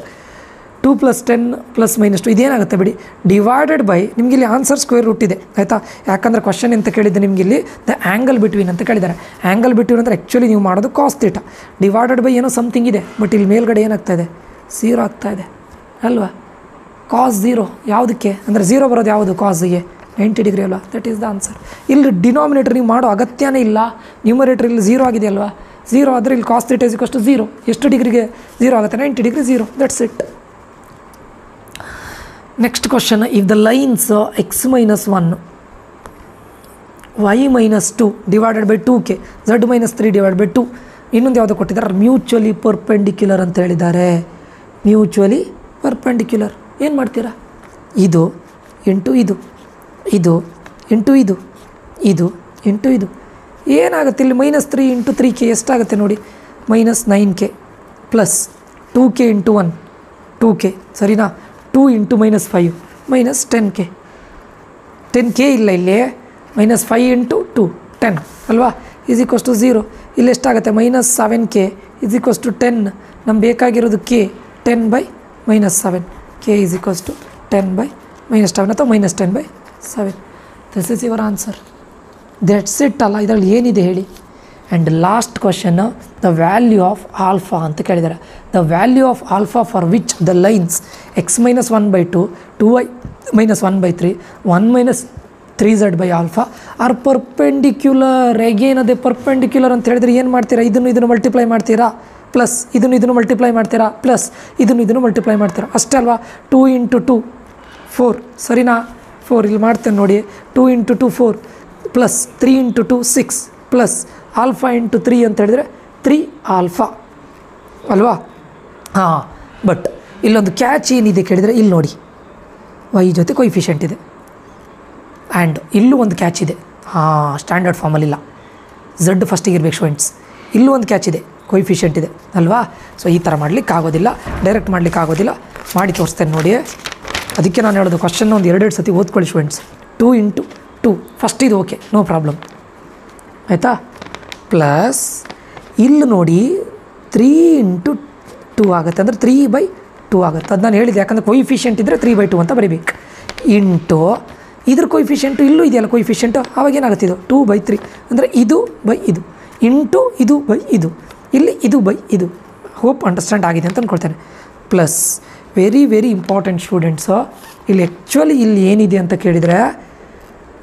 2 + 10 + -2 ಇದೇನಾಗುತ್ತೆ ಬಿಡಿ, ಡಿವೈಡೆಡ್ ಬೈ ನಿಮಗೆ ಇಲ್ಲಿ ಆನ್ಸರ್ ಸ್ಕ್ವೇರ್ ರೂಟ್ ಇದೆ ಆಯಿತಾ. ಯಾಕಂದರೆ ಕ್ವಶನ್ ಅಂತ ಕೇಳಿದ್ದೆ ನಿಮಗೆ ಇಲ್ಲಿ ದ ಆ್ಯಂಗಲ್ ಬಿಟ್ವೀನ್ ಅಂತ ಕೇಳಿದ್ದಾರೆ. ಆ್ಯಂಗಲ್ ಬಿಟ್ವೀನ್ ಅಂದರೆ ಆ್ಯಕ್ಚುಲಿ ನೀವು ಮಾಡೋದು ಕಾಸ್ ಥೀಟಾ ಡಿವೈಡೆಡ್ ಬೈ ಏನೋ ಸಮಥಿಂಗ್ ಇದೆ, ಬಟ್ ಇಲ್ಲಿ ಮೇಲ್ಗಡೆ ಏನಾಗ್ತಾ ಇದೆ 0 ಆಗ್ತಾ ಇದೆ ಅಲ್ವಾ. ಕಾಸ್ 0 ಯಾವುದಕ್ಕೆ ಅಂದರೆ 0 ಬರೋದು ಯಾವುದು ಕಾಸಿಗೆ 90 ಡಿಗ್ರಿ ಅಲ್ವಾ, ದಟ್ ಈಸ್ ದ ಆನ್ಸರ್. ಇಲ್ಲಿ ಡಿನಾಮಿನೇಟರ್ ನೀವು ಮಾಡೋ ಅಗತ್ಯನೇ ಇಲ್ಲ, ನ್ಯೂಮರೇಟರ್ ಇಲ್ಲಿ 0 ಆಗಿದೆ ಅಲ್ವಾ. 0 ಆದರೆ ಇಲ್ಲಿ ಕಾಸ್ ಥೀಟಾ = 0. ಎಷ್ಟು ಡಿಗ್ರಿಗೆ 0 ಆಗುತ್ತೆ 90 degree 0, that's it. Next question, if the lines x - 1 y - 2 divided by 2k z - 3 divide by 2 ಇನ್ನೊಂದು ಯಾವುದು ಕೊಟ್ಟಿದ್ದಾರೆ, ಮ್ಯೂಚುವಲಿ ಪರ್ಪೆಂಡಿಕ್ಯುಲರ್ ಅಂತ ಹೇಳಿದ್ದಾರೆ. ಮ್ಯೂಚುವಲಿ ಪರ್ಪೆಂಡಿಕ್ಯುಲರ್ ಏನು ಮಾಡ್ತೀರಾ, ಇದು ಇಂಟು ಇದು, ಇದು ಇಂಟು ಇದು, ಇದು ಇಂಟು ಇದು ಏನಾಗುತ್ತೆ ಇಲ್ಲಿ -3 ಇಂಟು 3k ಎಷ್ಟಾಗುತ್ತೆ ನೋಡಿ, -9k plus 2k into 1 2k ಸರಿನಾ, 2 ಇಂಟು -5 -10k 10k ಇಲ್ಲ ಇಲ್ಲಿ, -5 ಇಂಟು 2 10 ಅಲ್ವಾ = 0. ಇಲ್ಲಿ ಎಷ್ಟಾಗುತ್ತೆ -7k = 10. ನಮ್ಗೆ ಬೇಕಾಗಿರೋದು k 10/-7 k = 10/-7 ಅಥವಾ -10/7. This is your answer. That's it ಅಲ್ಲ, ಇದರಲ್ಲಿ ಏನಿದೆ ಹೇಳಿ. And last question, the value of alpha ಅಂತ ಕೇಳಿದ್ದಾರೆ. The value of alpha for which the lines x - 1/2 2y - 1/3 1 - 3z alpha are perpendicular. ಹೇಗೇನು ಅದೇ ಪರ್ಪೆಂಡಿಕ್ಯುಲರ್ ಅಂತ ಹೇಳಿದ್ರೆ ಏನು ಮಾಡ್ತೀರಾ, ಇದನ್ನು ಮಲ್ಟಿಪ್ಲೈ ಮಾಡ್ತೀರಾ, ಪ್ಲಸ್ ಇದನ್ನು ಮಲ್ಟಿಪ್ಲೈ ಮಾಡ್ತೀರಾ, ಪ್ಲಸ್ ಇದನ್ನು ಮಲ್ಟಿಪ್ಲೈ ಮಾಡ್ತೀರಾ, ಅಷ್ಟೇ ಅಲ್ವಾ. 2 ಇಂಟು 2 4 ಸರಿನಾ, 4 ಇಲ್ಲಿ ಮಾಡ್ತೇನೆ ನೋಡಿ, 2 into 2 4 plus 3 into 2 6 plus alpha into 3 ಅಂತ ಹೇಳಿದರೆ 3 ಆಲ್ಫಾ ಅಲ್ವಾ. ಹಾಂ, ಬಟ್ ಇಲ್ಲೊಂದು ಕ್ಯಾಚ್ ಏನಿದೆ ಕೇಳಿದರೆ ಇಲ್ಲಿ ನೋಡಿ, y ಜೊತೆ ಕೊಯಿಫಿಷಿಯೆಂಟ್ ಇದೆ. ಆ್ಯಂಡ್ ಇಲ್ಲೂ ಒಂದು ಕ್ಯಾಚ್ ಇದೆ, ಹಾಂ ಸ್ಟ್ಯಾಂಡರ್ಡ್ ಫಾರ್ಮಲ್ಲಿಲ್ಲ, z ಫಸ್ಟಿಗೆ ಇರಬೇಕು ಸ್ಟೂಡೆಂಟ್ಸ್. ಇಲ್ಲೂ ಒಂದು ಕ್ಯಾಚ್ ಇದೆ, ಕೊಯಿಫಿಷಿಯೆಂಟ್ ಇದೆ ಅಲ್ವಾ. ಸೊ ಈ ಥರ ಮಾಡಲಿಕ್ಕೆ ಆಗೋದಿಲ್ಲ, ಡೈರೆಕ್ಟ್ ಮಾಡಲಿಕ್ಕೆ ಆಗೋದಿಲ್ಲ, ಮಾಡಿ ತೋರಿಸ್ತೇನೆ ನೋಡಿ. ಅದಕ್ಕೆ ನಾನು ಹೇಳೋದು ಕ್ವಶನ್ನ ಒಂದು 2 ಸತಿ ಓದ್ಕೊಳ್ಳಿ ಸ್ಟೂಡೆಂಟ್ಸ್. 2 ಇಂಟು 2 ಫಸ್ಟ್ ಇದು ಓಕೆ, ನೋ ಪ್ರಾಬ್ಲಮ್ ಆಯಿತಾ. ಪ್ಲಸ್ ಇಲ್ಲಿ ನೋಡಿ 3 ಇಂಟು 2 ಆಗುತ್ತೆ, ಅಂದರೆ 3/2 ಆಗುತ್ತೆ. ಅದು ನಾನು ಹೇಳಿದೆ, ಯಾಕಂದರೆ ಕೊಯಿಫಿಷಿಯೆಂಟ್ ಇದ್ದರೆ 3/2 ಅಂತ ಬರೀಬೇಕು. ಇಂಟು ಇದ್ರ ಕೊಯಿಫಿಷಿಯೆಂಟು ಇಲ್ಲೂ ಇದೆಯಲ್ಲ ಕೊಯಿಫಿಷಿಯೆಂಟು, ಆವಾಗ ಏನಾಗುತ್ತೆ ಇದು 2/3 ಅಂದರೆ ಇದು ಬೈ ಇದು ಇಂಟು ಇದು ಬೈ ಇದು, ಇಲ್ಲಿ ಇದು ಬೈ ಇದು. ಹೋಪ್ ಅಂಡರ್ಸ್ಟ್ಯಾಂಡ್ ಆಗಿದೆ ಅಂತ ಅಂದ್ಕೊಳ್ತೇನೆ. Plus very very important students, ಇಲ್ಲಿ ಆ್ಯಕ್ಚುಲಿ ಇಲ್ಲಿ ಏನಿದೆ ಅಂತ ಕೇಳಿದರೆ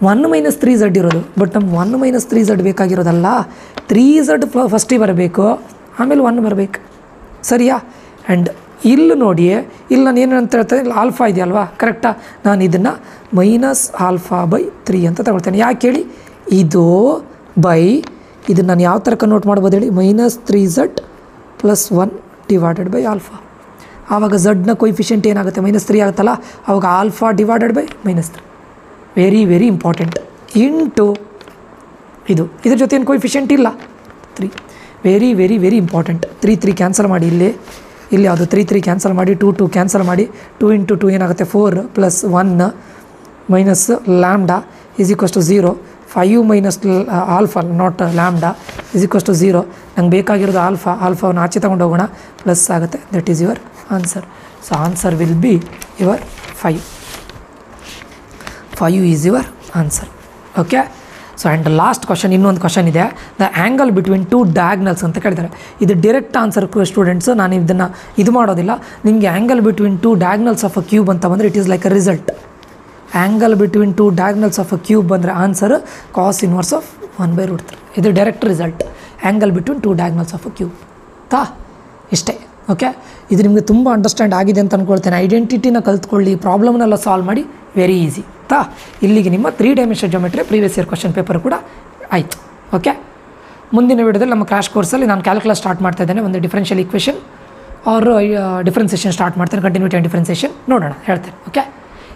1 - 3z ಇರೋದು, ಬಟ್ ನಮ್ಗೆ 1 - 3z ಬೇಕಾಗಿರೋದಲ್ಲ, 3z ಫಸ್ಟಿಗೆ ಬರಬೇಕು, ಆಮೇಲೆ 1 ಬರಬೇಕು ಸರಿಯಾ. ಆ್ಯಂಡ್ ಇಲ್ಲಿ ನೋಡಿ, ಇಲ್ಲಿ ನಾನು ಏನು ಅಂತ ಹೇಳ್ತೇನೆ, ಇಲ್ಲಿ ಆಲ್ಫಾ ಇದೆಯಲ್ವಾ ಕರೆಕ್ಟಾ, ನಾನು ಇದನ್ನು -α/3 ಅಂತ ತಗೊಳ್ತೇನೆ. ಯಾಕೆ ಹೇಳಿ, ಇದು ಬೈ ಇದನ್ನು ನಾನು ಯಾವ ಥರ ಕನ್ವರ್ಟ್ ಮಾಡ್ಬೋದು ಹೇಳಿ, -3z + 1 ಡಿವೈಡೆಡ್ ಬೈ ಆಲ್ಫಾ. ಆವಾಗ ಝಡ್ನ ಕೊಯಿಫಿಷಿಯೆಂಟ್ ಏನಾಗುತ್ತೆ -3 ಆಗುತ್ತಲ್ಲ, ಆವಾಗ alpha divided by -3. Very very important. Into ಇದು, ಇದ್ರ ಜೊತೆ ಏನು ಕೊಯಿಫಿಷಿಯೆಂಟ್ ಇಲ್ಲ 3. Very very very important. 3 cancel ಮಾಡಿ, ಇಲ್ಲಿ ಯಾವುದು 3 ಕ್ಯಾನ್ಸಲ್ ಮಾಡಿ, 2 ಕ್ಯಾನ್ಸಲ್ ಮಾಡಿ, 2 ಇಂಟು 2 ಏನಾಗುತ್ತೆ 4 + 1 minus lambda = 0. 5 - alpha not lambda = 0. ನಂಗೆ ಬೇಕಾಗಿರೋದು ಆಲ್ಫಾವನ್ನು ಆಚೆ ತಗೊಂಡು ಹೋಗೋಣ, ಪ್ಲಸ್ ಆಗುತ್ತೆ. That is your answer. So answer will be your 5 is your answer. Okay. So and last question, ಇನ್ನೊಂದು ಕ್ವಶನ್ ಇದೆ, ದ ಆ್ಯಂಗಲ್ ಬಿಟ್ವೀನ್ 2 ಡಯಾಗ್ನಲ್ಸ್ ಅಂತ ಕೇಳಿದ್ದಾರೆ. ಇದು ಡೈರೆಕ್ಟ್ ಆನ್ಸರ್ ಸ್ಟೂಡೆಂಟ್ಸ್, ನಾನು ಇದನ್ನು ಇದು ಮಾಡೋದಿಲ್ಲ. ನಿಮಗೆ angle between 2 diagonals of a cube ಅಂತ ಬಂದರೆ it is like a result. Angle between 2 diagonals of a cube ಬಂದರೆ ಆನ್ಸರ್ cos ಇನ್ವರ್ಸ್ ಆಫ್ 1/√3. ಇದು direct result, angle between 2 diagonals of a cube. ಇಷ್ಟೇ. ಓಕೆ, ಇದು ನಿಮಗೆ ತುಂಬ ಅಂಡರ್ಸ್ಟ್ಯಾಂಡ್ ಆಗಿದೆ ಅಂತ ಅಂದ್ಕೊಳ್ತೇನೆ. ಐಡೆಂಟಿಟಿನ ಕಲ್ತ್ಕೊಳ್ಳಿ, ಪ್ರಾಬ್ಲಮ್ನೆಲ್ಲ ಸಾಲ್ವ್ ಮಾಡಿ, ವೆರಿ ಈಸಿ. ಇಲ್ಲಿಗೆ ನಿಮ್ಮ 3 dimension geometry previous year question paper ಕೂಡ ಆಯಿತು. ಓಕೆ, ಮುಂದಿನ ವಿಡಿಯೋದಲ್ಲಿ ನಮ್ಮ ಕ್ರಾಶ್ ಕೋರ್ಸಲ್ಲಿ ನಾನು ಕ್ಯಾಲ್ಕುಲಸ್ ಸ್ಟಾರ್ಟ್ ಮಾಡ್ತಾ ಇದ್ದೇನೆ. ಒಂದು differential equation or differentiation start ಮಾಡ್ತೇನೆ, ಕಂಟಿನ್ಯೂಟಿ ಆ್ಯಂಡ್ ಡಿಫರೆನ್ಸಿಯೇಷನ್ ನೋಡೋಣ, ಹೇಳ್ತೇನೆ. ಓಕೆ,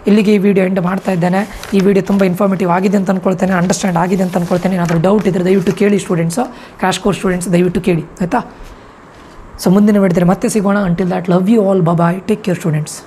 ಇಲ್ಲಿಗೆ ಈ ವಿಡಿಯೋ ಎಂಡ್ ಮಾಡ್ತಾ ಇದ್ದೇನೆ. ಈ ವಿಡಿಯೋ ತುಂಬ ಇನ್ಫಾರ್ಮೇಟಿವ್ ಆಗಿದೆ ಅಂತ ಅಂದ್ಕೊಳ್ತೇನೆ, ಅಂಡರ್ಸ್ಟ್ಯಾಂಡ್ ಆಗಿದೆ ಅಂತ ಅಂದ್ಕೊಳ್ತೇನೆ. ಏನಾದರೂ ಡೌಟ್ ಇದ್ದರೆ ದಯವಿಟ್ಟು ಕೇಳಿ ಸ್ಟೂಡೆಂಟ್ಸು, ಕ್ರಾಶ್ ಕೋರ್ಸ್ ಸ್ಟೂಡೆಂಟ್ಸ್ ದಯವಿಟ್ಟು ಕೇಳಿ ಆಯಿತಾ. ಸೊ ಮುಂದಿನ ವಿಡಿಯೋದಲ್ಲಿ ಮತ್ತೆ ಸಿಗೋಣ. Until that, love you all, bye, take care students.